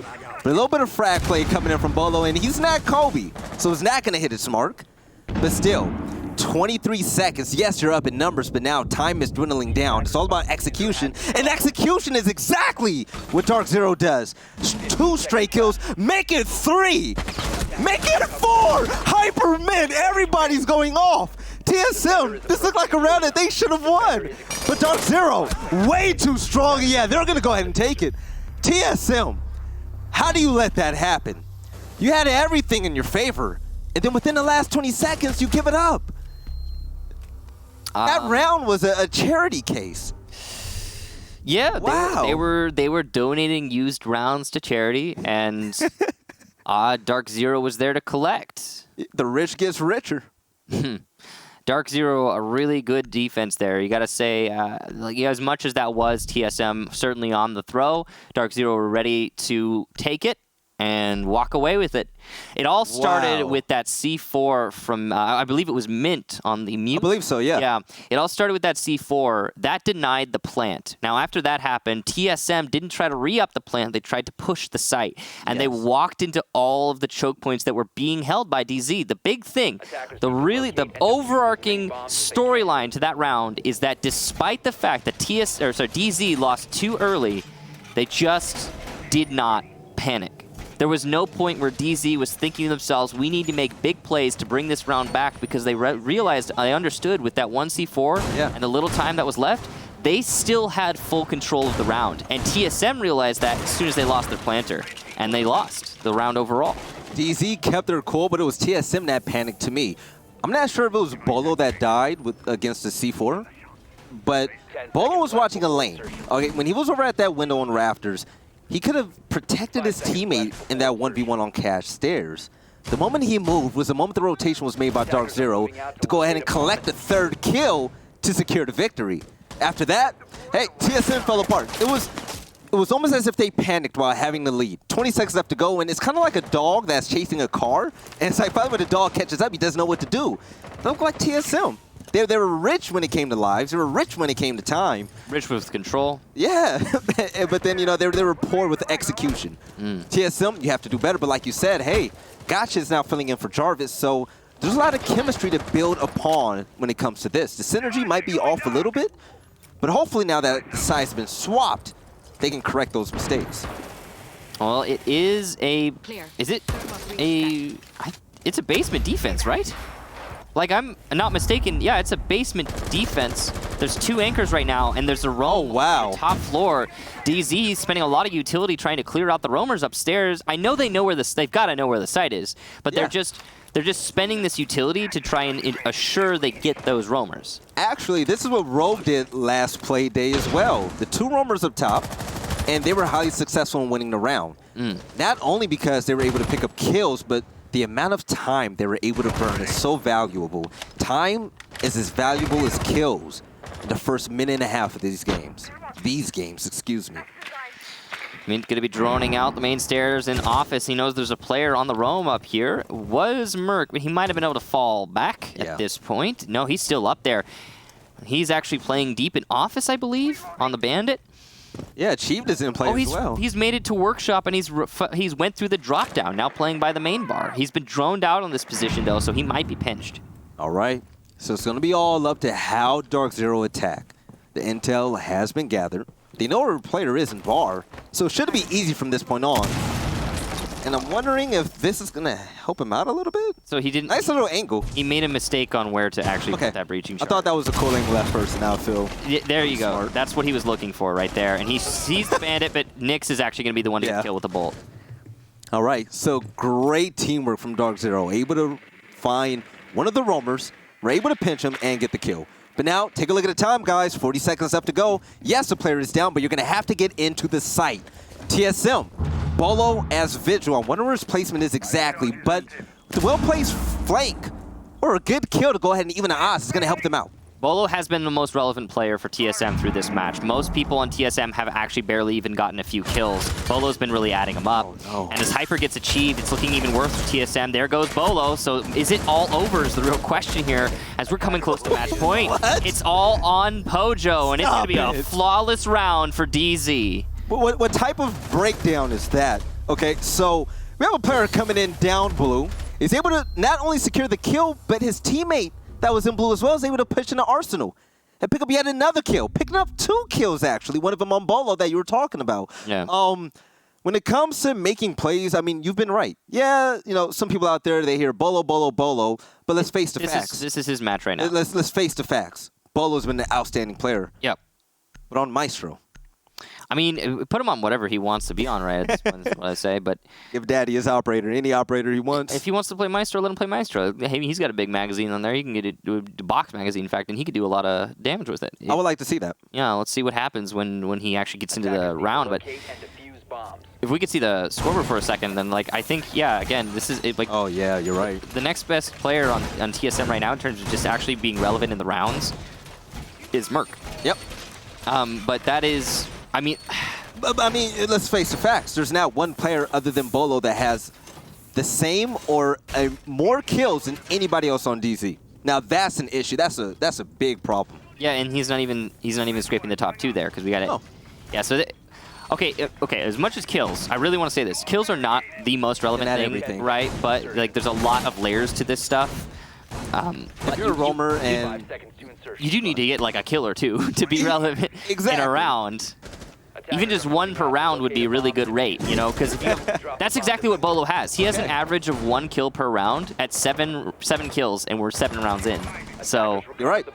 [SPEAKER 2] But a little bit of frag play coming in from Bolo, and he's not Kobe, so it's not going to hit its mark. But still, 23 seconds. Yes, you're up in numbers, but now time is dwindling down. It's all about execution, and execution is exactly what DarkZero does. 2 straight kills, make it 3, make it 4. Hyper Mint, everybody's going off. TSM, this looked like a round that they should have won, but DarkZero, way too strong. Yeah, they're gonna go ahead and take it. TSM, how do you let that happen? You had everything in your favor, and then within the last 20 seconds, you give it up. That round was a charity case.
[SPEAKER 1] Yeah,
[SPEAKER 2] wow.
[SPEAKER 1] They were donating used rounds to charity, and DarkZero was there to collect.
[SPEAKER 2] The rich gets richer.
[SPEAKER 1] DarkZero, a really good defense there. You got to say, as much as that was TSM certainly on the throw, DarkZero were ready to take it and walk away with it. It all started with that C4 from, I believe it was Mint on the mute.
[SPEAKER 2] I believe so, yeah.
[SPEAKER 1] Yeah, it all started with that C4. That denied the plant. Now, after that happened, TSM didn't try to re-up the plant. They tried to push the site, and they walked into all of the choke points that were being held by DZ. The big thing, the overarching storyline to that round is that despite the fact that DZ lost too early, they just did not panic. There was no point where DZ was thinking to themselves, we need to make big plays to bring this round back, because they realized, I understood with that 1 C4 and the little time that was left, they still had full control of the round. And TSM realized that as soon as they lost their planter, and they lost the round overall.
[SPEAKER 2] DZ kept their cool, but it was TSM that panicked to me. I'm not sure if it was Bolo that died against the C4, but Bolo was watching a lane. Okay, when he was over at that window on Rafters, he could have protected his teammate in that 1v1 on Cash stairs. The moment he moved was the moment the rotation was made by DarkZero to go ahead and collect the 3rd kill to secure the victory. After that, hey, TSM fell apart. It was almost as if they panicked while having the lead. 20 seconds left to go, and it's kind of like a dog that's chasing a car, and it's like finally when the dog catches up, he doesn't know what to do. They look like TSM. They were rich when it came to lives. They were rich when it came to time.
[SPEAKER 1] Rich with control.
[SPEAKER 2] Yeah, but then, they were poor with execution. TSM, you have to do better. But like you said, hey, Gotcha is now filling in for Jarvis. So there's a lot of chemistry to build upon when it comes to this. The synergy might be off a little bit, but hopefully now that the side's been swapped, they can correct those mistakes.
[SPEAKER 1] Well, it is a... Is it a... It's a basement defense, right? Like, I'm not mistaken. Yeah, it's a basement defense. There's 2 anchors right now, and there's a roam on the top floor. DZ spending a lot of utility trying to clear out the roamers upstairs. I know they know where they've got to know where the site is, but they're just spending this utility to try and assure they get those roamers.
[SPEAKER 2] Actually, this is what Rogue did last play day as well. The 2 roamers up top, and they were highly successful in winning the round. Not only because they were able to pick up kills, but the amount of time they were able to burn is so valuable. Time is as valuable as kills in the first minute and a half of these games. Excuse me.
[SPEAKER 1] Going to be droning out the main stairs in office. He knows there's a player on the roam up here. Was Merc, but he might have been able to fall back at this point. No, he's still up there. He's actually playing deep in office, I believe, on the Bandit.
[SPEAKER 2] Yeah, Chief is in play as well.
[SPEAKER 1] He's made it to workshop, and he's went through the drop down, now playing by the main bar. He's been droned out on this position, though, so he might be pinched.
[SPEAKER 2] All right. So it's going to be all up to how DarkZero attack. The intel has been gathered. They know where a player is in bar, so it should be easy from this point on. And I'm wondering if this is going to help him out a little bit.
[SPEAKER 1] So he didn't...
[SPEAKER 2] Nice little angle.
[SPEAKER 1] He made a mistake on where to actually put that breaching shot.
[SPEAKER 2] I thought that was a cool angle at first, and now I feel...
[SPEAKER 1] Yeah, there you go.
[SPEAKER 2] Smart.
[SPEAKER 1] That's what he was looking for right there. And he sees the Bandit, but Nyx is actually going to be the one to get killed with the bolt.
[SPEAKER 2] All right, so great teamwork from DarkZero. Able to find one of the roamers, we're able to pinch him and get the kill. But now, take a look at the time, guys. 40 seconds left to go. Yes, the player is down, but you're going to have to get into the site. TSM, Bolo as Vigil. I wonder where his placement is exactly, but the well-placed flank or a good kill to go ahead and even the odds is going to help them out.
[SPEAKER 1] Bolo has been the most relevant player for TSM through this match. Most people on TSM have actually barely even gotten a few kills. Bolo's been really adding them up. Oh, no. And as Hyper gets achieved, it's looking even worse for TSM. There goes Bolo. So is it all over is the real question here as we're coming close to match point. It's all on Pojo, and it's going to be a flawless round for DZ.
[SPEAKER 2] What type of breakdown is that? Okay, so we have a player coming in down blue. He's able to not only secure the kill, but his teammate that was in blue as well is able to push into Arsenal and pick up yet another kill. Picking up 2 kills, actually. One of them on Bolo that you were talking about.
[SPEAKER 1] Yeah.
[SPEAKER 2] When it comes to making plays, I mean, you've been right. Yeah, you know, some people out there, they hear Bolo, Bolo, Bolo, but let's face the facts.
[SPEAKER 1] This is his match right now.
[SPEAKER 2] Let's face the facts. Bolo's been an outstanding player.
[SPEAKER 1] Yep.
[SPEAKER 2] But on Maestro.
[SPEAKER 1] I mean, put him on whatever he wants to be on, right? At this point, is what I say. But
[SPEAKER 2] give Daddy his operator, any operator he wants.
[SPEAKER 1] If he wants to play Maestro, let him play Maestro. Hey, he's got a big magazine on there. He can get a box magazine, in fact, and he could do a lot of damage with it.
[SPEAKER 2] I would like to see that.
[SPEAKER 1] Yeah, let's see what happens when he actually gets into the round. But if we could see the scoreboard for a second, then I think again, this is like.
[SPEAKER 2] Oh yeah, you're right.
[SPEAKER 1] The next best player on TSM right now in terms of just actually being relevant in the rounds is Merc.
[SPEAKER 2] Yep.
[SPEAKER 1] But that is, I mean,
[SPEAKER 2] let's face the facts. There's not one player other than Bolo that has the same or more kills than anybody else on DZ. Now that's an issue. That's a big problem.
[SPEAKER 1] Yeah, and he's not even scraping the top 2 there because we got it. Oh. Yeah. So. Okay. As much as kills, I really want to say this: kills are not the most relevant thing, right? But there's a lot of layers to this stuff.
[SPEAKER 2] If you're a roamer and
[SPEAKER 1] you do need to get a kill or 2 to be relevant in a round. Even just 1 per round would be a really good rate, you know, because that's exactly what Bolo has. He has an average of 1 kill per round at 7 kills, and we're 7 rounds in. So
[SPEAKER 2] you're right.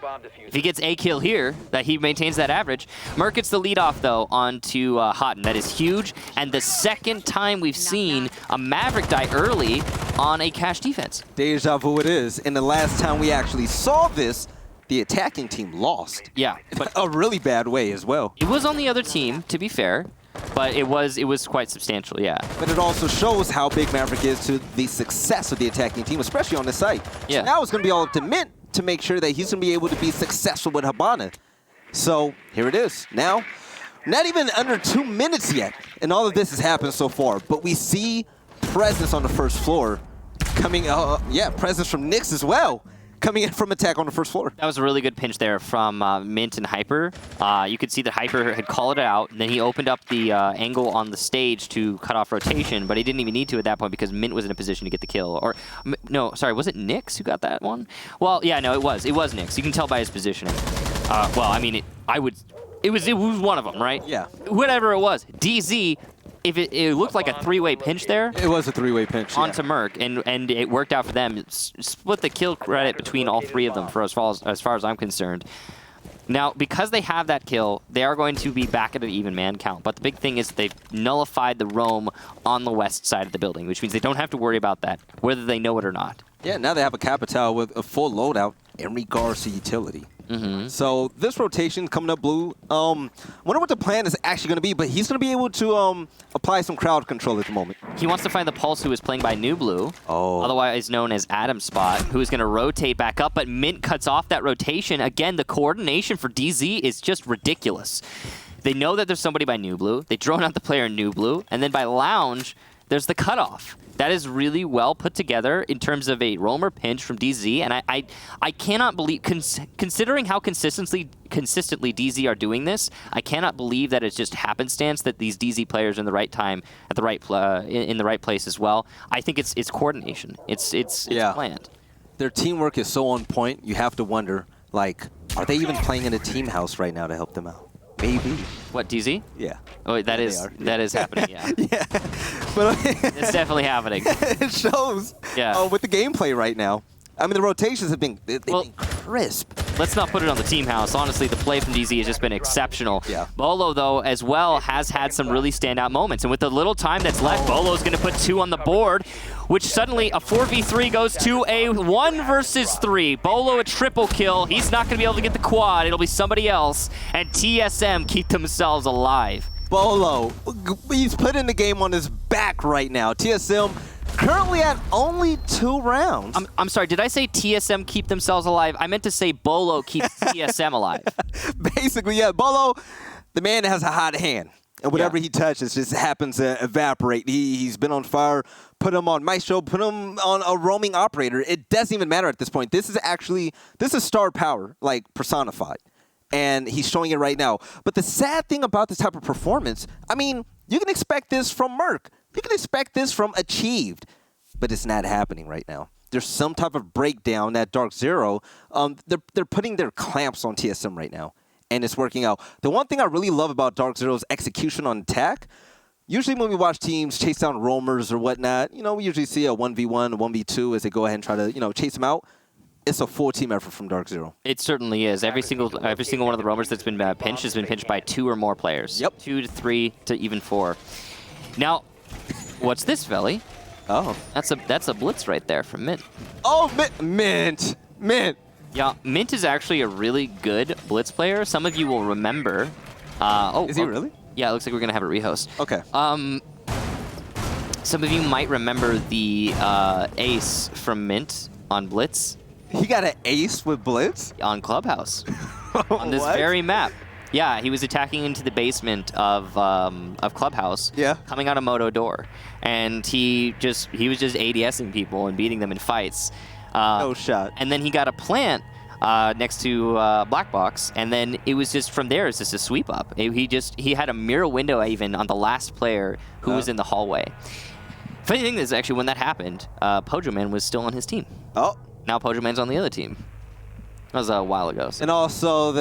[SPEAKER 1] If he gets a kill here, that he maintains that average. Merc gets the lead off though onto Houghton. That is huge, and the second time we've seen a Maverick die early on a cash defense.
[SPEAKER 2] Deja vu it is. And the last time we actually saw this, the attacking team lost.
[SPEAKER 1] Yeah, but
[SPEAKER 2] a really bad way as well.
[SPEAKER 1] It was on the other team, to be fair, but it was quite substantial, yeah.
[SPEAKER 2] But it also shows how big Maverick is to the success of the attacking team, especially on this site.
[SPEAKER 1] Yeah.
[SPEAKER 2] So now it's going to be all up to Mint to make sure that he's going to be able to be successful with Habana. So here it is. Now, not even under 2 minutes yet, and all of this has happened so far, but we see presence on the first floor coming, presence from Nyx as well. coming in from attack on the first floor.
[SPEAKER 1] That was a really good pinch there from Mint and Hyper. You could see that Hyper had called it out, and then he opened up the angle on the stage to cut off rotation, but he didn't even need to at that point because Mint was in a position to get the kill. Or no, sorry, was it Nyx who got that one? Well, yeah, no, it was Nyx. You can tell by his positioning. Well, I mean, it was one of them, right?
[SPEAKER 2] Yeah.
[SPEAKER 1] Whatever it was, DZ. If it looked like a three-way pinch there.
[SPEAKER 2] It was a three-way pinch.
[SPEAKER 1] Onto Merc, and it worked out for them. Split the kill credit between all three of them for as far as I'm concerned. Now, because they have that kill, they are going to be back at an even man count. But the big thing is they've nullified the roam on the west side of the building, which means they don't have to worry about that, whether they know it or not.
[SPEAKER 2] Yeah, now they have a Capital with a full loadout in regards to utility. So this rotation coming up blue, wonder what the plan is actually going to be, but he's going to be able to apply some crowd control at the moment.
[SPEAKER 1] He wants to find the Pulse, who is playing by New Blue, otherwise known as Adam Spot, who is going to rotate back up, but Mint cuts off that rotation. Again, the coordination for DZ is just ridiculous. They know that there's somebody by New Blue, they drone out the player in New Blue, and then by Lounge, there's the cutoff. That is really well put together in terms of a roamer pinch from DZ, and I cannot believe, considering how consistently DZ are doing this, I cannot believe that it's just happenstance that these DZ players are in the right time at the right in the right place as well. I think it's coordination. It's planned.
[SPEAKER 2] Their teamwork is so on point. You have to wonder, like, are they even playing in a team house right now to help them out? Maybe.
[SPEAKER 1] What, DZ?
[SPEAKER 2] Yeah.
[SPEAKER 1] Oh, that is happening, yeah.
[SPEAKER 2] Yeah. But
[SPEAKER 1] it's definitely happening.
[SPEAKER 2] It shows with the gameplay right now. I mean, the rotations have been, they've been crisp.
[SPEAKER 1] Let's not put it on the team house. Honestly, the play from DZ has just been exceptional.
[SPEAKER 2] Yeah.
[SPEAKER 1] Bolo, though, as well, has had some really standout moments. And with the little time that's left, Bolo's going to put 2 on the board, which suddenly a 4v3 goes to a 1 versus 3. Bolo a triple kill. He's not going to be able to get the quad. It'll be somebody else. And TSM keep themselves alive.
[SPEAKER 2] Bolo, he's putting the game on his back right now. TSM currently at only 2 rounds.
[SPEAKER 1] I'm sorry, did I say TSM keep themselves alive? I meant to say Bolo keeps TSM alive.
[SPEAKER 2] Basically, yeah. Bolo, the man has a hot hand. And whatever he touches just happens to evaporate. He's been on fire. Put him on Maestro. Put him on a roaming operator. It doesn't even matter at this point. This is star power, like personified. And he's showing it right now. But the sad thing about this type of performance, I mean, you can expect this from Merc. You can expect this from Achieved. But it's not happening right now. There's some type of breakdown at DarkZero. They're putting their clamps on TSM right now. And it's working out. The one thing I really love about DarkZero's execution on attack, usually when we watch teams chase down roamers or whatnot, you know, we usually see a 1v1, a 1v2 as they go ahead and try to, you know, chase them out. It's a full team effort from DarkZero.
[SPEAKER 1] It certainly is. Every single one of the roamers that's been pinched has been pinched by 2 or more players.
[SPEAKER 2] Yep.
[SPEAKER 1] 2 to 3 to even 4. Now, what's this, Veli?
[SPEAKER 2] Oh.
[SPEAKER 1] That's a blitz right there from Mint.
[SPEAKER 2] Oh, Mint.
[SPEAKER 1] Yeah, Mint is actually a really good blitz player. Some of you will remember.
[SPEAKER 2] Is he really?
[SPEAKER 1] Yeah, it looks like we're gonna have a rehost.
[SPEAKER 2] Okay.
[SPEAKER 1] Some of you might remember the ace from Mint on blitz.
[SPEAKER 2] He got an ace with blitz
[SPEAKER 1] on Clubhouse on this very map. Yeah, he was attacking into the basement of Clubhouse.
[SPEAKER 2] Yeah. Coming
[SPEAKER 1] out of Moto door, and he was just ADSing people and beating them in fights.
[SPEAKER 2] No shot.
[SPEAKER 1] And then he got a plant next to Black Box, and then it was just from there. It's just a sweep up. He had a mirror window even on the last player who was in the hallway. Funny thing is, actually, when that happened, Pojo Man was still on his team.
[SPEAKER 2] Oh.
[SPEAKER 1] Now Pojo Man's on the other team. That was a while ago. So.
[SPEAKER 2] And also,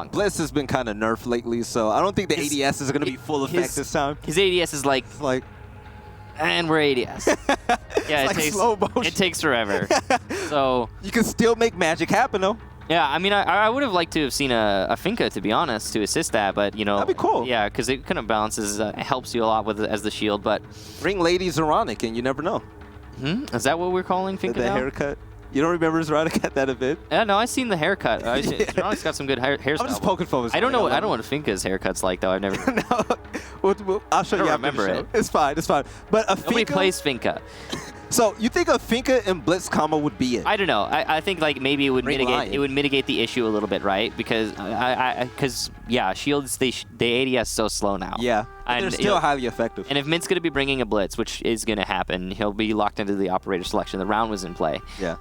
[SPEAKER 2] Blitz has been kind of nerfed lately, so I don't think the ADS is going to be full effect this time.
[SPEAKER 1] His ADS is like, and we're ADS. Yeah,
[SPEAKER 2] it takes slow motion.
[SPEAKER 1] It takes forever. So
[SPEAKER 2] you can still make magic happen, though.
[SPEAKER 1] Yeah, I mean, I would have liked to have seen a Finka, to be honest, to assist that, but, you know.
[SPEAKER 2] That'd be cool.
[SPEAKER 1] Yeah, because it kind of balances, helps you a lot as the shield, but.
[SPEAKER 2] Ring Lady Zeronic, and you never know.
[SPEAKER 1] Is that what we're calling Finka
[SPEAKER 2] The
[SPEAKER 1] now?
[SPEAKER 2] haircut. You don't remember Zeronic at that event?
[SPEAKER 1] Yeah, no, I've seen the haircut. Zeronic's got some good hairstyle.
[SPEAKER 2] I'm just poking fun.
[SPEAKER 1] I don't know what Finka's haircut's like, though. I've never.
[SPEAKER 2] No, I'll show you after the show.
[SPEAKER 1] Remember it.
[SPEAKER 2] It's fine. But a
[SPEAKER 1] Nobody
[SPEAKER 2] Finka.
[SPEAKER 1] plays Finka.
[SPEAKER 2] So you think a Finka and Blitz combo would be it?
[SPEAKER 1] I don't know. I think like maybe it would
[SPEAKER 2] Ring
[SPEAKER 1] mitigate.
[SPEAKER 2] Lion.
[SPEAKER 1] It would mitigate the issue a little bit, right? Because yeah, shields the ADS so slow now.
[SPEAKER 2] Yeah,
[SPEAKER 1] And,
[SPEAKER 2] they're
[SPEAKER 1] you
[SPEAKER 2] still
[SPEAKER 1] know,
[SPEAKER 2] highly effective.
[SPEAKER 1] And if Mint's going to be bringing a blitz, which is going to happen, he'll be locked into the operator selection. The round was in play.
[SPEAKER 2] Yeah.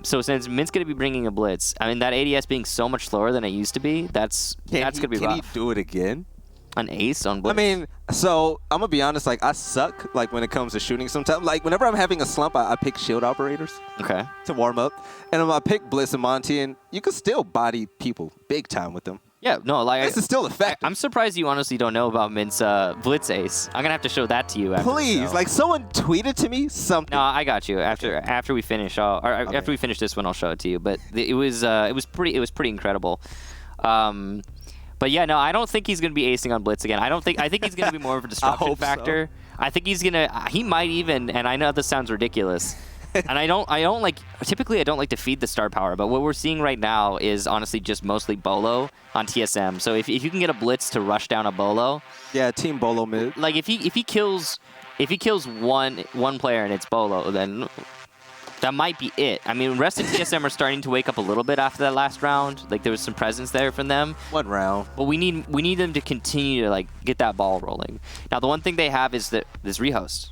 [SPEAKER 1] So since Mint's going to be bringing a blitz, I mean that ADS being so much slower than it used to be, that's going to be
[SPEAKER 2] Can
[SPEAKER 1] rough.
[SPEAKER 2] he do it again?
[SPEAKER 1] An ace on blitz.
[SPEAKER 2] I mean, so I'm gonna be honest. Like I suck. Like when it comes to shooting, sometimes. Like whenever I'm having a slump, I pick shield operators
[SPEAKER 1] okay.
[SPEAKER 2] to warm up, and I pick Blitz and Monty, and you can still body people big time with them.
[SPEAKER 1] Yeah, no, like
[SPEAKER 2] This is still effective.
[SPEAKER 1] I'm surprised you honestly don't know about Mint's blitz ace. I'm gonna have to show that to you after the
[SPEAKER 2] Please,
[SPEAKER 1] show.
[SPEAKER 2] like someone tweeted to me something.
[SPEAKER 1] No, I got you. After we finish, after we finish this one, I'll show it to you. But it was pretty incredible. But yeah, no, I don't think he's gonna be acing on blitz again. I think he's gonna be more of a disruption
[SPEAKER 2] hope so.
[SPEAKER 1] factor. I think he might even, and I know this sounds ridiculous. And I don't like, typically I don't like to feed the star power, but what we're seeing right now is honestly just mostly Bolo on TSM. So if you can get a blitz to rush down a Bolo,
[SPEAKER 2] Yeah, Team Bolo mid.
[SPEAKER 1] like if he kills one player and it's Bolo, then that might be it. I mean, rest of TSM are starting to wake up a little bit after that last round. Like there was some presence there from them.
[SPEAKER 2] One round.
[SPEAKER 1] But we need them to continue to like get that ball rolling. Now the one thing they have is that this rehost.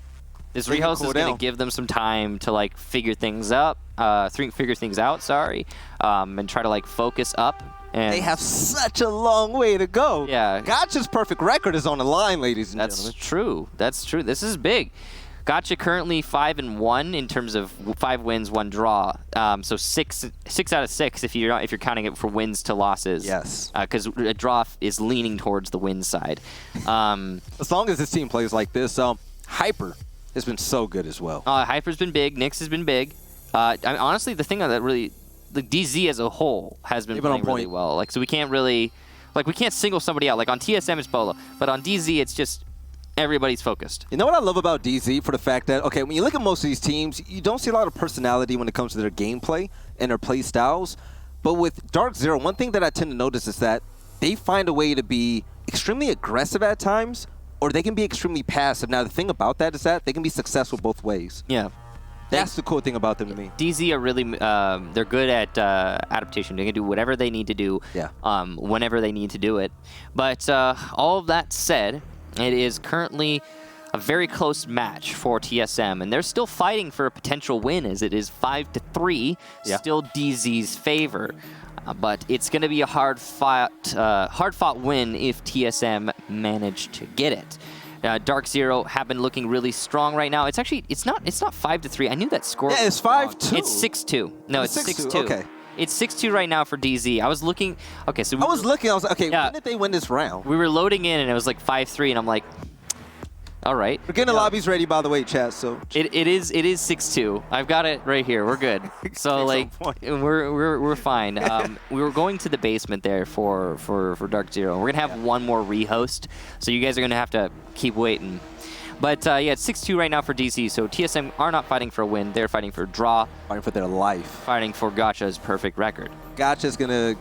[SPEAKER 1] This
[SPEAKER 2] They can
[SPEAKER 1] rehost
[SPEAKER 2] cool
[SPEAKER 1] is going
[SPEAKER 2] down.
[SPEAKER 1] to give them some time to like figure things out. Sorry, and try to like focus up. And
[SPEAKER 2] They have such a long way to go.
[SPEAKER 1] Yeah.
[SPEAKER 2] Gotcha's perfect record is on the line, ladies and
[SPEAKER 1] that's
[SPEAKER 2] gentlemen.
[SPEAKER 1] true. That's true. This is big. Gotcha currently 5-1 in terms of 5 wins, 1 draw. So 6 out of 6 if you're counting it for wins to losses.
[SPEAKER 2] Yes.
[SPEAKER 1] Because a draw is leaning towards the win side.
[SPEAKER 2] As long as this team plays like this, Hyper has been so good as well.
[SPEAKER 1] Hyper's been big. Nyx has been big. I mean, honestly, the thing that really, like DZ as a whole has been
[SPEAKER 2] They've been on
[SPEAKER 1] playing really
[SPEAKER 2] point.
[SPEAKER 1] well. Like, so we can't really, like, we can't single somebody out. Like on TSM it's Bolo, but on DZ it's just everybody's focused.
[SPEAKER 2] You know what I love about DZ for the fact that, okay, when you look at most of these teams, you don't see a lot of personality when it comes to their gameplay and their play styles. But with DarkZero, one thing that I tend to notice is that they find a way to be extremely aggressive at times, or they can be extremely passive. Now, the thing about that is that they can be successful both ways.
[SPEAKER 1] Yeah.
[SPEAKER 2] That's the cool thing about them to me.
[SPEAKER 1] DZ are really, they're good at adaptation. They can do whatever they need to do,
[SPEAKER 2] Yeah.
[SPEAKER 1] whenever they need to do it. But all of that said, it is currently a very close match for TSM, and they're still fighting for a potential win as it is 5-3,
[SPEAKER 2] Yeah.
[SPEAKER 1] still DZ's favor. But it's going to be a hard-fought win if TSM manage to get it. DarkZero have been looking really strong right now. It's actually it's not 5-3. I knew that score.
[SPEAKER 2] Yeah,
[SPEAKER 1] was
[SPEAKER 2] it's
[SPEAKER 1] wrong.
[SPEAKER 2] 5-2.
[SPEAKER 1] It's 6-2. No, it's 6-2.
[SPEAKER 2] Okay.
[SPEAKER 1] It's 6-2 right now for DZ. I was looking. Okay, so
[SPEAKER 2] I was like, okay,
[SPEAKER 1] Yeah.
[SPEAKER 2] when did they win this round?
[SPEAKER 1] we were loading in, and it was like 5-3, and I'm like, all right.
[SPEAKER 2] We're getting the lobbies ready, by the way, chat. So
[SPEAKER 1] It is 6-2. I've got it right here. We're good. So like we're fine. We were going to the basement there for DarkZero. We're gonna have one more rehost, so you guys are gonna have to keep waiting. But yeah, it's 6-2 right now for DC. So TSM are not fighting for a win. They're fighting for a draw,
[SPEAKER 2] fighting for their life.
[SPEAKER 1] fighting for Gotcha's perfect record.
[SPEAKER 2] Gotcha's gonna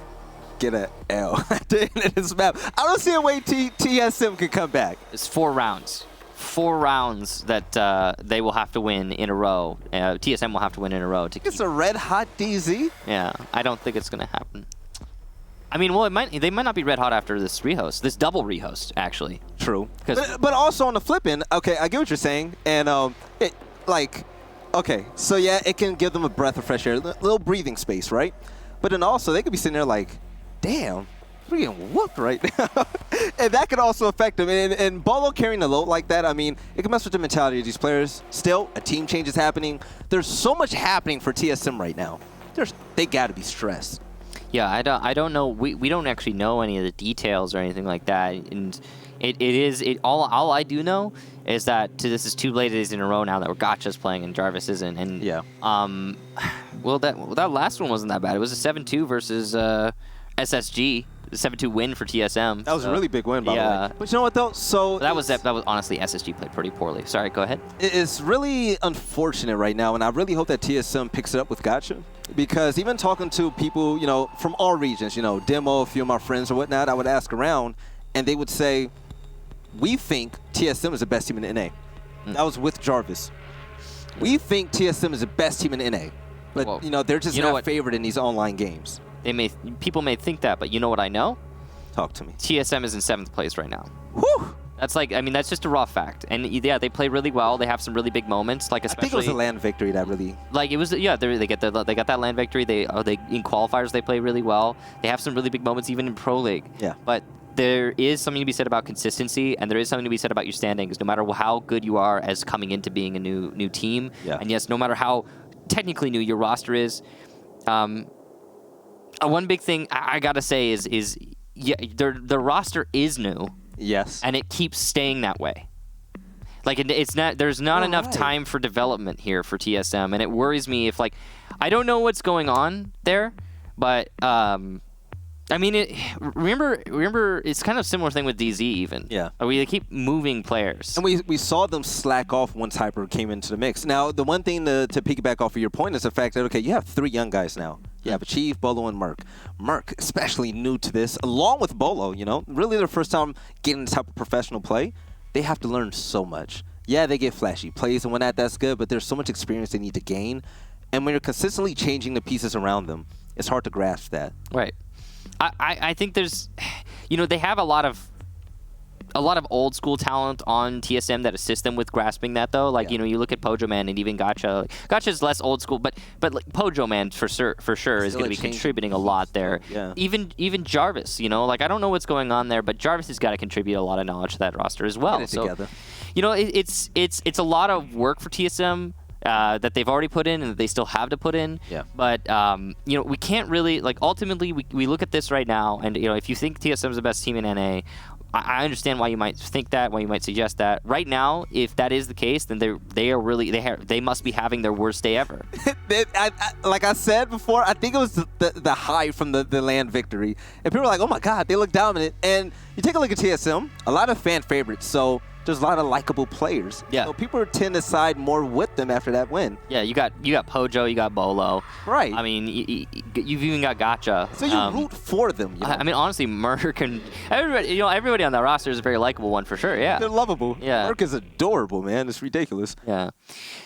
[SPEAKER 2] get an L at the end of this map. I don't see a way TSM can come back.
[SPEAKER 1] It's 4 rounds. 4 rounds that they will have to win in a row. TSM will have to win in a row to keep.
[SPEAKER 2] It's a red hot DZ.
[SPEAKER 1] Yeah, I don't think it's gonna happen. I mean, well, they might not be red hot after this rehost, this double rehost, actually.
[SPEAKER 2] True.
[SPEAKER 1] 'Cause-
[SPEAKER 2] But also on the flip end, okay, I get what you're saying, and okay, so yeah, it can give them a breath of fresh air, a little breathing space, right? But then also they could be sitting there like, damn, we're getting whooped right now, and that could also affect them. And Bolo carrying a load like that, I mean, it can mess with the mentality of these players. Still, a team change is happening. There's so much happening for TSM right now. They got to be stressed.
[SPEAKER 1] Yeah, I don't know. We don't actually know any of the details or anything like that. And all I do know is that this is 2 days in a row now that Gotcha's playing and Jarvis isn't. And
[SPEAKER 2] Yeah.
[SPEAKER 1] Well, that last one wasn't that bad. It was a 7-2 versus SSG. A 7-2 win for TSM.
[SPEAKER 2] That was a really big win, by the way. But you know what, though? So
[SPEAKER 1] that was honestly SSG played pretty poorly. Sorry, go ahead.
[SPEAKER 2] It's really unfortunate right now, and I really hope that TSM picks it up with Gotcha. Because even talking to people, you know, from all regions, you know, Demo, a few of my friends or whatnot, I would ask around, and they would say, we think TSM is the best team in the NA. That was with Jarvis. We think TSM is the best team in NA, but
[SPEAKER 1] Well,
[SPEAKER 2] you know they're just not favored in these online games.
[SPEAKER 1] People may think that, but you know what I know?
[SPEAKER 2] Talk to me.
[SPEAKER 1] TSM is in 7th place right now.
[SPEAKER 2] Whew.
[SPEAKER 1] That's like, I mean, that's just a raw fact. And yeah, they play really well. They have some really big moments, like especially.
[SPEAKER 2] I think it was a land victory that really.
[SPEAKER 1] Like it was, yeah. They got that land victory. They in qualifiers they play really well. They have some really big moments even in Pro League.
[SPEAKER 2] Yeah.
[SPEAKER 1] But there is something to be said about consistency, and there is something to be said about your standings. No matter how good you are as coming into being a new team, and yes, no matter how technically new your roster is, one big thing I gotta say is yeah, the roster is new.
[SPEAKER 2] Yes.
[SPEAKER 1] And it keeps staying that way. Like it's not. There's not enough time for development here for TSM, and it worries me if like I don't know what's going on there, but I mean, remember, it's kind of a similar thing with DZ even.
[SPEAKER 2] Yeah.
[SPEAKER 1] They keep moving players.
[SPEAKER 2] And we saw them slack off once Hyper came into the mix. Now, the one thing to piggyback off of your point is the fact that, okay, you have 3 young guys now. You have Achieve, Bolo, and Merc. Merc, especially new to this, along with Bolo, you know, really their first time getting this type of professional play. They have to learn so much. Yeah, they get flashy plays and whatnot, that's good, but there's so much experience they need to gain. And when you're consistently changing the pieces around them, it's hard to grasp that.
[SPEAKER 1] Right. I think there's, you know, they have a lot of old school talent on TSM that assist them with grasping that though. Like, you know, you look at Pojo Man and even Gacha. Gacha's less old school, but like Pojo Man for sure is going to be contributing a lot there.
[SPEAKER 2] Yeah.
[SPEAKER 1] Even Jarvis, you know, like I don't know what's going on there, but Jarvis has got to contribute a lot of knowledge to that roster as well. So,
[SPEAKER 2] together.
[SPEAKER 1] You know, it's a lot of work for TSM. That they've already put in and that they still have to put in.
[SPEAKER 2] Yeah.
[SPEAKER 1] But, you know, we can't really, like, ultimately, we look at this right now, and, you know, if you think TSM is the best team in NA, I understand why you might think that, why you might suggest that. Right now, if that is the case, then they must be having their worst day ever.
[SPEAKER 2] Like I said before, I think it was the high from the land victory. And people are like, oh my God, they look dominant. And you take a look at TSM, a lot of fan favorites, so there's a lot of likable players.
[SPEAKER 1] Yeah.
[SPEAKER 2] So people tend to side more with them after that win.
[SPEAKER 1] Yeah, you got Pojo, you got Bolo.
[SPEAKER 2] Right.
[SPEAKER 1] I mean, you've even got Gacha.
[SPEAKER 2] So you root for them. You know?
[SPEAKER 1] I mean, honestly, Merc and everybody on that roster is a very likable one for sure. Yeah.
[SPEAKER 2] They're lovable.
[SPEAKER 1] Yeah.
[SPEAKER 2] Merc is adorable, man. It's ridiculous.
[SPEAKER 1] Yeah.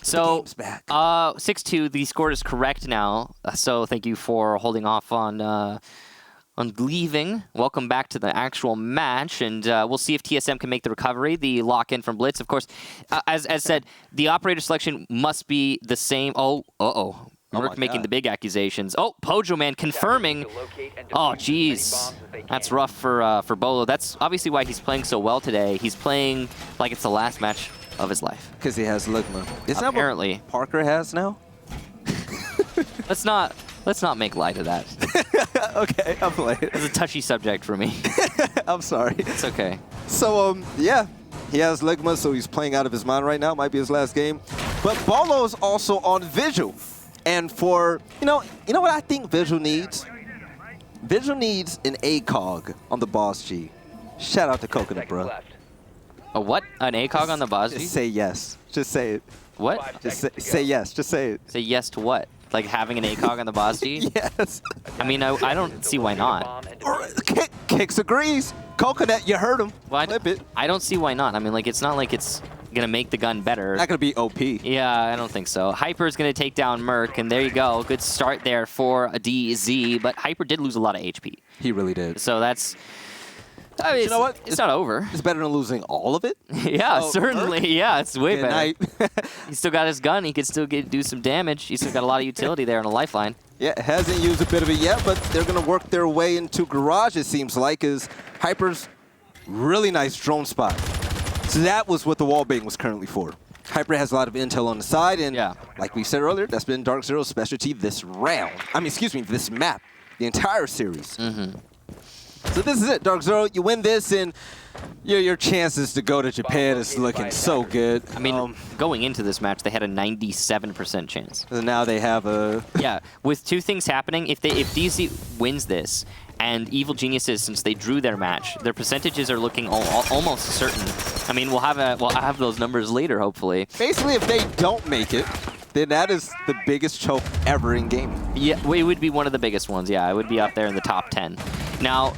[SPEAKER 1] So,
[SPEAKER 2] game's back.
[SPEAKER 1] 6-2, the score is correct now. So thank you for holding off on leaving. Welcome back to the actual match, and we'll see if TSM can make the recovery. The lock-in from Blitz, of course, as said, the operator selection must be the same. Merc making the big accusations. Oh, Pojo Man confirming. Oh, jeez. That's rough for Bolo. That's obviously why he's playing so well today. He's playing like it's the last match of his life.
[SPEAKER 2] Because he has Ligma. Isn't
[SPEAKER 1] apparently
[SPEAKER 2] that what Parker has now?
[SPEAKER 1] Let's not make light of that.
[SPEAKER 2] Okay, I'll play it.
[SPEAKER 1] It's a touchy subject for me.
[SPEAKER 2] I'm sorry.
[SPEAKER 1] It's okay.
[SPEAKER 2] So, yeah, he has Ligma, so he's playing out of his mind right now. Might be his last game. But Bolo's also on Visual. And for, you know what I think Visual needs? Visual needs an ACOG on the Boss G. Shout out to Coconut, bro.
[SPEAKER 1] A what? An ACOG on the Boss G?
[SPEAKER 2] Just say yes. Just say it.
[SPEAKER 1] What?
[SPEAKER 2] Just say yes. Just say it.
[SPEAKER 1] Say yes to what? Like having an ACOG on the Boss G?
[SPEAKER 2] Yes.
[SPEAKER 1] I mean, I don't see why not.
[SPEAKER 2] Kicks agrees. Coconut, you heard him.
[SPEAKER 1] Well,
[SPEAKER 2] Flip it.
[SPEAKER 1] I don't see why not. I mean, like, it's not like it's going to make the gun better.
[SPEAKER 2] Not going to be OP.
[SPEAKER 1] Yeah, I don't think so. Hyper's going to take down Merc, and there you go. Good start there for a DZ, but Hyper did lose a lot of HP.
[SPEAKER 2] He really did.
[SPEAKER 1] So that's... I mean,
[SPEAKER 2] you know what?
[SPEAKER 1] It's not over.
[SPEAKER 2] It's better than losing all of it.
[SPEAKER 1] Yeah, certainly. Merc? Yeah, it's way better.
[SPEAKER 2] Night.
[SPEAKER 1] He's still got his gun. He could still do some damage. He's still got a lot of utility there on a lifeline.
[SPEAKER 2] Yeah, hasn't used a bit of it yet, but they're going to work their way into Garage, it seems like, is Hyper's really nice drone spot. So that was what the wall baiting was currently for. Hyper has a lot of intel on the side, and like we said earlier, that's been DarkZero's specialty this round. I mean, excuse me, this map, the entire series.
[SPEAKER 1] Mm-hmm.
[SPEAKER 2] So this is it, DarkZero. You win this, and your chances to go to Japan is looking so good.
[SPEAKER 1] I mean, going into this match, they had a 97% chance.
[SPEAKER 2] And now they have a...
[SPEAKER 1] Yeah, with two things happening, if DC wins this, and Evil Geniuses, since they drew their match, their percentages are looking almost certain. I mean, we'll have those numbers later, hopefully.
[SPEAKER 2] Basically, if they don't make it, then that is the biggest choke ever in gaming.
[SPEAKER 1] Yeah, it would be one of the biggest ones. Yeah, it would be up there in the top 10. Now,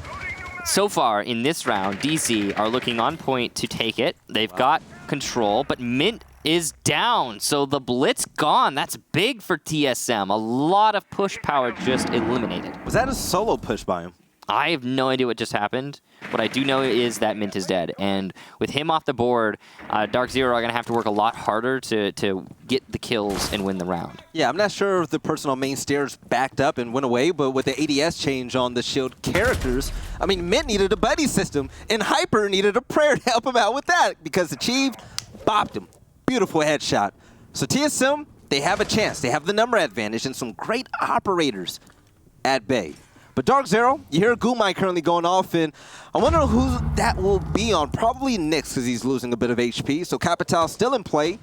[SPEAKER 1] so far in this round, DC are looking on point to take it. They've got control, but Mint is down, so the Blitz gone. That's big for TSM. A lot of push power just eliminated.
[SPEAKER 2] Was that a solo push by him?
[SPEAKER 1] I have no idea what just happened. What I do know is that Mint is dead. And with him off the board, DarkZero are going to have to work a lot harder to get the kills and win the round.
[SPEAKER 2] Yeah, I'm not sure if the person on main stairs backed up and went away, but with the ADS change on the shield characters, I mean, Mint needed a buddy system, and Hyper needed a prayer to help him out with that, because Achieved bopped him. Beautiful headshot. So TSM, they have a chance. They have the number advantage and some great operators at bay. But DarkZero, you hear Gumai currently going off, and I wonder who that will be on. Probably Nyx, because he's losing a bit of HP. So Capital still in play.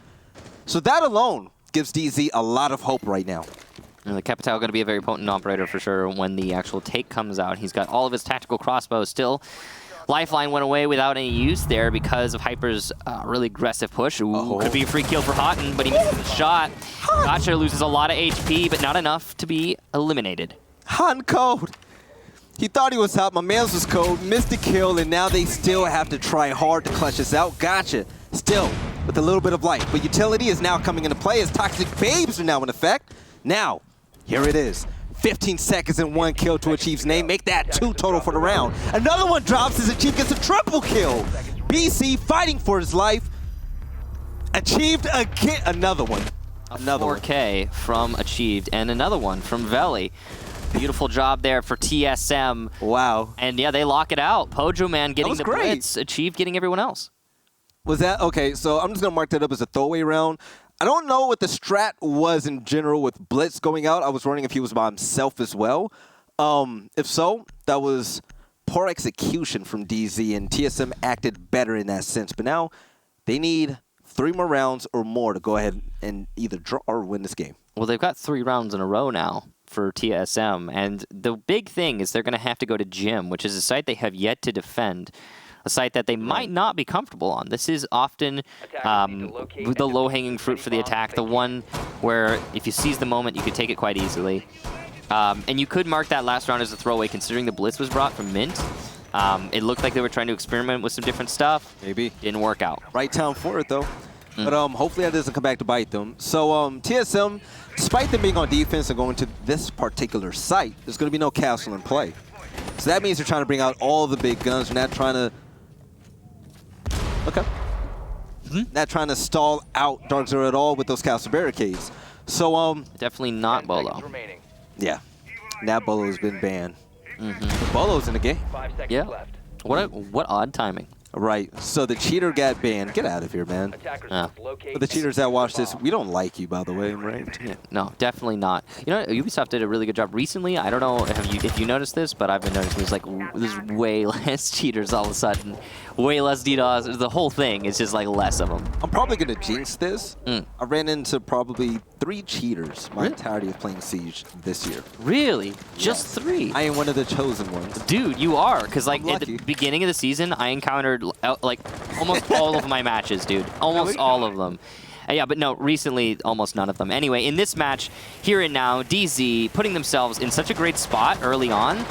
[SPEAKER 2] So that alone gives DZ a lot of hope right now.
[SPEAKER 1] And the Capital going to be a very potent operator for sure when the actual take comes out. He's got all of his tactical crossbows still. Lifeline went away without any use there because of Hyper's really aggressive push. Ooh, could be a free kill for Houghton, but he misses the shot. Gotcha loses a lot of HP, but not enough to be eliminated.
[SPEAKER 2] Houghton cold. He thought he was out. My man's was cold, missed the kill, and now they still have to try hard to clutch this out. Gotcha. Still, with a little bit of light. But utility is now coming into play as Toxic Babes are now in effect. Now, here it is. 15 seconds and 1 kill to Achieve's name. Make that 2 total for the round. Another one drops as Achieve gets a triple kill. BC fighting for his life. Achieved again. Another one. Another
[SPEAKER 1] 4K from Achieved, and another one from Veli. Beautiful job there for TSM.
[SPEAKER 2] Wow.
[SPEAKER 1] And yeah, they lock it out. Pojo Man getting the
[SPEAKER 2] great.
[SPEAKER 1] blitz, Achieved getting everyone else.
[SPEAKER 2] Was that okay? So I'm just gonna mark that up as a throwaway round. I don't know what the strat was in general with Blitz going out. I was wondering if he was by himself as well. If so, that was poor execution from DZ, and TSM acted better in that sense. But now they need 3 more rounds or more to go ahead and either draw or win this game.
[SPEAKER 1] Well, they've got 3 rounds in a row now for TSM, and the big thing is they're going to have to go to Gym, which is a site they have yet to defend, a site that they might not be comfortable on. This is often the low-hanging fruit for the attack, the one where if you seize the moment, you could take it quite easily. And you could mark that last round as a throwaway, considering the Blitz was brought from Mint. It looked like they were trying to experiment with some different stuff.
[SPEAKER 2] Maybe.
[SPEAKER 1] Didn't work out.
[SPEAKER 2] Right time for it, though. But hopefully that doesn't come back to bite them. So TSM, despite them being on defense and going to this particular site, there's going to be no castle in play. So that means they're trying to bring out all the big guns. They're not trying to... Okay. Not trying to stall out DarkZero at all with those castle barricades. So
[SPEAKER 1] Definitely not Bolo.
[SPEAKER 2] yeah, now Bolo's been banned. Bolo's in the game.
[SPEAKER 1] Yeah. What odd timing.
[SPEAKER 2] Right, so the cheater got banned. Get out of here, man. But the cheaters that watch this, we don't like you, by the way, right?
[SPEAKER 1] Yeah, no, definitely not. You know, Ubisoft did a really good job recently. I don't know if you noticed this, but I've been noticing there's way less cheaters all of a sudden. Way less DDoS. The whole thing is just like less of them.
[SPEAKER 2] I'm probably going to jinx this. I ran into probably 3 cheaters my entirety of playing Siege this year.
[SPEAKER 1] Really? Just 3?
[SPEAKER 2] I am one of the chosen ones.
[SPEAKER 1] Dude, you are. Because like at the beginning of the season, I encountered like almost all of my matches, dude. Almost all of them. Yeah, but no, recently almost none of them. Anyway, in this match, here and now, DZ putting themselves in such a great spot early on.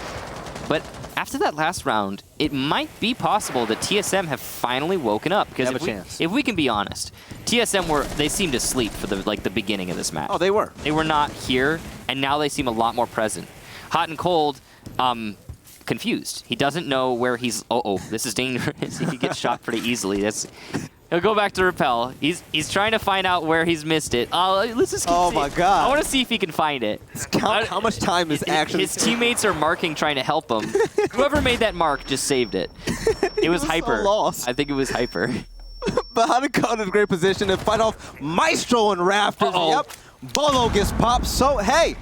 [SPEAKER 1] But after that last round, it might be possible that TSM have finally woken up. Because if we can be honest, TSM they seemed asleep for the beginning of this match.
[SPEAKER 2] Oh, they were.
[SPEAKER 1] They were not here, and now they seem a lot more present. Hot and Cold, confused. He doesn't know where he's... Uh-oh, this is dangerous. He could get shot pretty easily. He'll go back to Repel. He's trying to find out where he's missed it. Let's just keep
[SPEAKER 2] my God.
[SPEAKER 1] I want to see if he can find it.
[SPEAKER 2] Count how much time is actually...
[SPEAKER 1] His teammates are marking, trying to help him. Whoever made that mark just saved it. It was Hyper.
[SPEAKER 2] So lost.
[SPEAKER 1] I think it was Hyper.
[SPEAKER 2] But how to go to a great position to fight off Maestro and Rafters. Yep. Bolo gets popped. So, hey,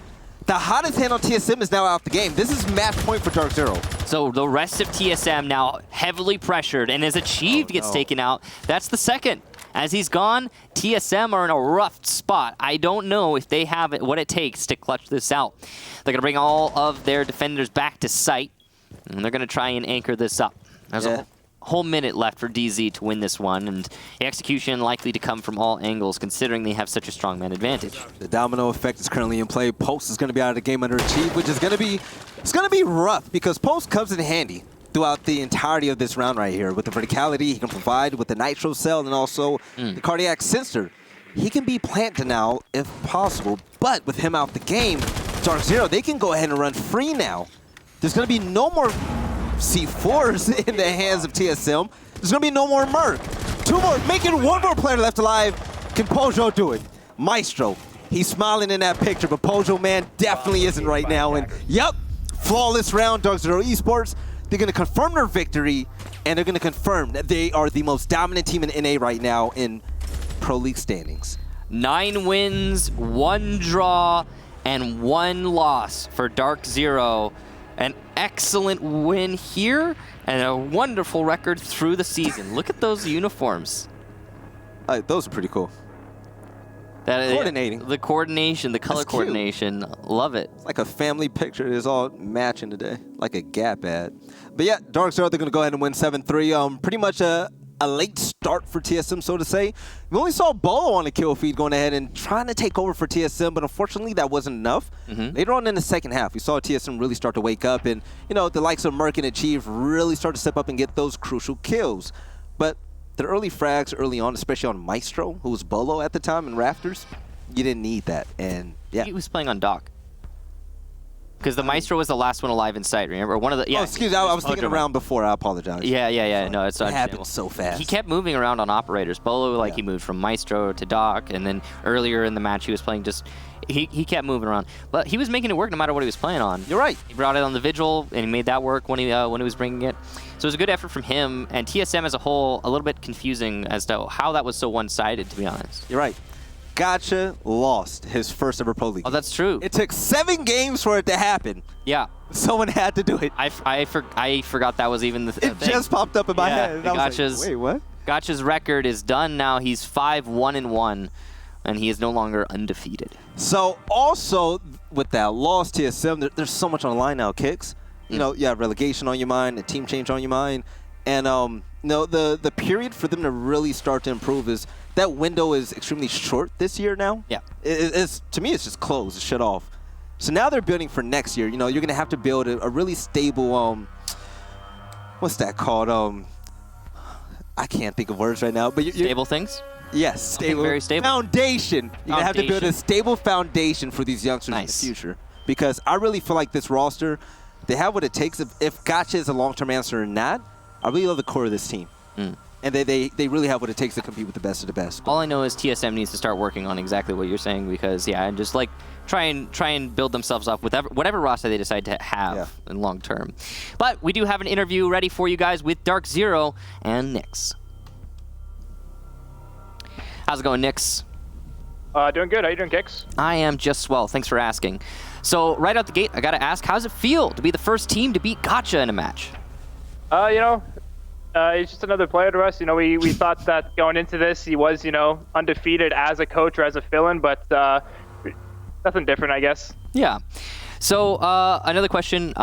[SPEAKER 2] the hottest hand on TSM is now out the game. This is match point for DarkZero.
[SPEAKER 1] So the rest of TSM now heavily pressured, and as Achieved gets taken out, that's the second. As he's gone, TSM are in a rough spot. I don't know if they have what it takes to clutch this out. They're going to bring all of their defenders back to site, and they're going to try and anchor this up. There's a whole minute left for DZ to win this one, and the execution likely to come from all angles, considering they have such a strong man advantage.
[SPEAKER 2] The domino effect is currently in play. Post is going to be out of the game under Achieve, which is going to be rough because Post comes in handy. throughout the entirety of this round right here. With the verticality he can provide, with the Nitro Cell, and also the Cardiac Sensor. He can be planted now if possible, but with him out the game, DarkZero, they can go ahead and run free now. There's going to be no more C4s in the hands of TSM. There's going to be no more Merc. 2 more, making 1 more player left alive. Can Pojo do it? Maestro, he's smiling in that picture, but Pojo, man, definitely isn't right now. And yep, flawless round, DarkZero Esports. They're going to confirm their victory, and they're going to confirm that they are the most dominant team in NA right now in Pro League standings.
[SPEAKER 1] 9 wins, 1 draw, and 1 loss for DarkZero. An excellent win here, and a wonderful record through the season. Look at those uniforms.
[SPEAKER 2] Those are pretty cool.
[SPEAKER 1] Coordinating. The coordination, the color coordination. Love it.
[SPEAKER 2] It's like a family picture. It's all matching today, like a Gap ad. But yeah, DarkZero, they're going to go ahead and win 7-3. Pretty much a late start for TSM, so to say. We only saw Bolo on the kill feed going ahead and trying to take over for TSM, but unfortunately that wasn't enough. Later on in the second half, we saw TSM really start to wake up, and the likes of Merc and Achieve really start to step up and get those crucial kills. But the early frags early on, especially on Maestro, who was Bolo at the time in Rafters, you didn't need that. And yeah,
[SPEAKER 1] he was playing on Dock. Because the Maestro was the last one alive in sight, remember? One of the
[SPEAKER 2] oh, excuse me, I was thinking around before. I apologize.
[SPEAKER 1] Yeah. No, it's
[SPEAKER 2] it happened so fast.
[SPEAKER 1] He kept moving around on operators. Bolo, he moved from Maestro to Doc, and then earlier in the match he was playing just he kept moving around. But he was making it work no matter what he was playing on.
[SPEAKER 2] You're right.
[SPEAKER 1] He brought it on the Vigil, and he made that work when he was bringing it. So it was a good effort from him, and TSM as a whole, a little bit confusing as to how that was so one-sided, to be honest.
[SPEAKER 2] You're right. Gotcha lost his first ever Pro League.
[SPEAKER 1] Oh, that's true.
[SPEAKER 2] It took 7 games for it to happen.
[SPEAKER 1] Yeah.
[SPEAKER 2] Someone had to do it.
[SPEAKER 1] I forgot that was even the thing.
[SPEAKER 2] It just popped up in my head. And I was like, wait, what?
[SPEAKER 1] Gotcha's record is done now. He's 5-1-1, and he is no longer undefeated.
[SPEAKER 2] So also with that loss, TSM, there's so much on the line now. Kicks, you have relegation on your mind, a team change on your mind, and the period for them to really start to improve is that window is extremely short this year now.
[SPEAKER 1] Yeah,
[SPEAKER 2] it's to me it's just closed, it's shut off. So now they're building for next year. You're going to have to build a really stable what's that called? I can't think of words right now. But
[SPEAKER 1] stable things.
[SPEAKER 2] Yes, stable.
[SPEAKER 1] Very stable.
[SPEAKER 2] Foundation. You're going to have to build a stable foundation for these youngsters in the future. Because I really feel like this roster, they have what it takes. If Gotcha is a long-term answer or not, I really love the core of this team. And they really have what it takes to compete with the best of the best.
[SPEAKER 1] All I know is TSM needs to start working on exactly what you're saying because, and just try and build themselves up with whatever roster they decide to have in long term. But we do have an interview ready for you guys with DarkZero and Nyx. How's it going, Nyx?
[SPEAKER 3] Doing good. How you doing, Kix?
[SPEAKER 1] I am just swell. Thanks for asking. So right out the gate, I got to ask, how does it feel to be the first team to beat Gotcha in a match?
[SPEAKER 3] He's just another player to us. We thought that going into this, he was, undefeated as a coach or as a fill-in, but nothing different, I guess.
[SPEAKER 1] Yeah. So another question,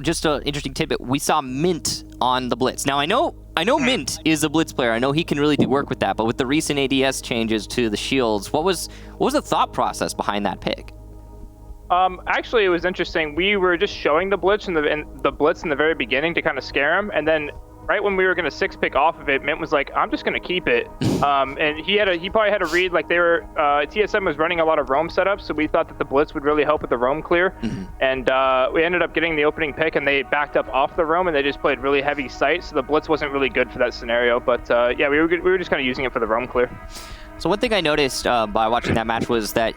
[SPEAKER 1] just an interesting tidbit. We saw Mint on the Blitz. Now I know Mint is a Blitz player. I know he can really do work with that. But with the recent ADS changes to the shields, what was the thought process behind that pick?
[SPEAKER 3] Actually, it was interesting. We were just showing the Blitz in the very beginning to kind of scare him, and then right when we were going to 6-pick off of it, Mint was like, I'm just going to keep it. And he probably had a read, like TSM was running a lot of roam setups, so we thought that the Blitz would really help with the roam clear. And we ended up getting the opening pick, and they backed up off the roam, and they just played really heavy sight, so the Blitz wasn't really good for that scenario. But we were just kind of using it for the roam clear.
[SPEAKER 1] So one thing I noticed by watching that match was that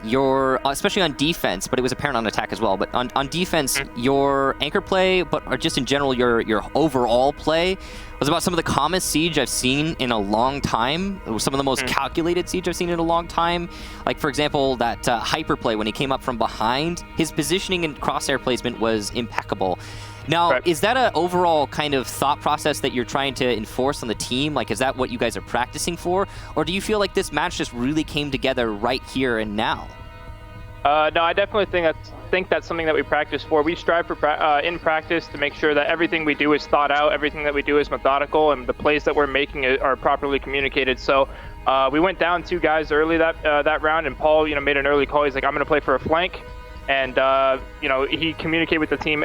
[SPEAKER 1] especially on defense, but it was apparent on attack as well, but on defense, your anchor play, or just in general, your overall play was about some of the calmest siege I've seen in a long time. It was some of the most calculated siege I've seen in a long time. Like, for example, that hyper play when he came up from behind, his positioning and crosshair placement was impeccable. Now, is that an overall kind of thought process that you're trying to enforce on the team? Like, is that what you guys are practicing for? Or do you feel like this match just really came together right here and now?
[SPEAKER 3] No, I definitely think that's something that we practice for. We strive for in practice to make sure that everything we do is thought out, everything that we do is methodical, and the plays that we're making are properly communicated. So we went down 2 guys early that round, and Paul, made an early call. He's like, I'm going to play for a flank. And you know, he communicated with the team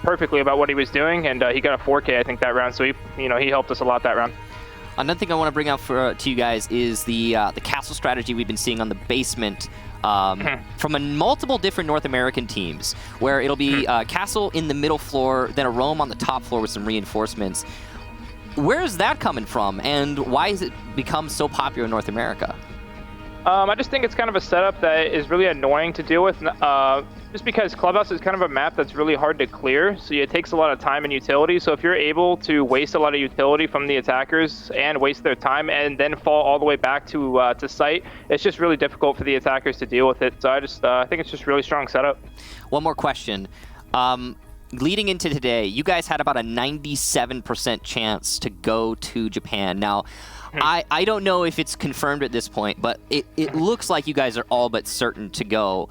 [SPEAKER 3] perfectly about what he was doing, and he got a 4K I think that round. So he helped us a lot that round.
[SPEAKER 1] Another thing I want to bring out to you guys is the castle strategy we've been seeing on the basement from multiple different North American teams, where it'll be castle in the middle floor, then a roam on the top floor with some reinforcements. Where is that coming from, and why has it become so popular in North America?
[SPEAKER 3] I just think it's kind of a setup that is really annoying to deal with, just because Clubhouse is kind of a map that's really hard to clear, so it takes a lot of time and utility. So if you're able to waste a lot of utility from the attackers and waste their time and then fall all the way back to site, it's just really difficult for the attackers to deal with it. So I think it's just really strong setup.
[SPEAKER 1] One more question. Leading into today, you guys had about a 97% chance to go to Japan. Now, I don't know if it's confirmed at this point, but it looks like you guys are all but certain to go.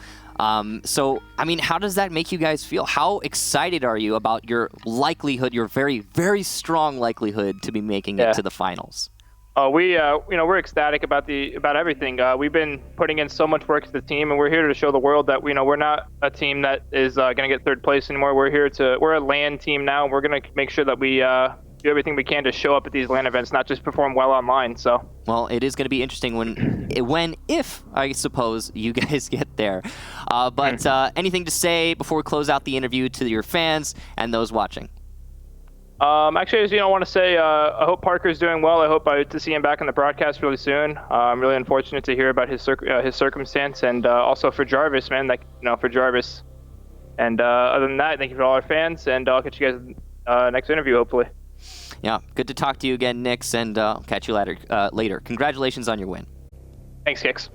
[SPEAKER 1] So, I mean, how does that make you guys feel? How excited are you about your likelihood, your very, very strong likelihood to be making it to the finals?
[SPEAKER 3] We're ecstatic about everything. We've been putting in so much work to the team, and we're here to show the world that we're not a team that is going to get third place anymore. We're a LAN team now, and we're going to make sure that we do everything we can to show up at these LAN events, not just perform well online. So,
[SPEAKER 1] well, it is going to be interesting if I suppose you guys get there. But anything to say before we close out the interview to your fans and those watching?
[SPEAKER 3] Actually, I want to say I hope Parker's doing well. I hope to see him back in the broadcast really soon. I'm really unfortunate to hear about his circumstance, and also for Jarvis, man. For Jarvis. And other than that, thank you for all our fans, and I'll catch you guys next interview, hopefully.
[SPEAKER 1] Yeah, good to talk to you again, Nix, and catch you later. Congratulations on your win.
[SPEAKER 3] Thanks, Kix.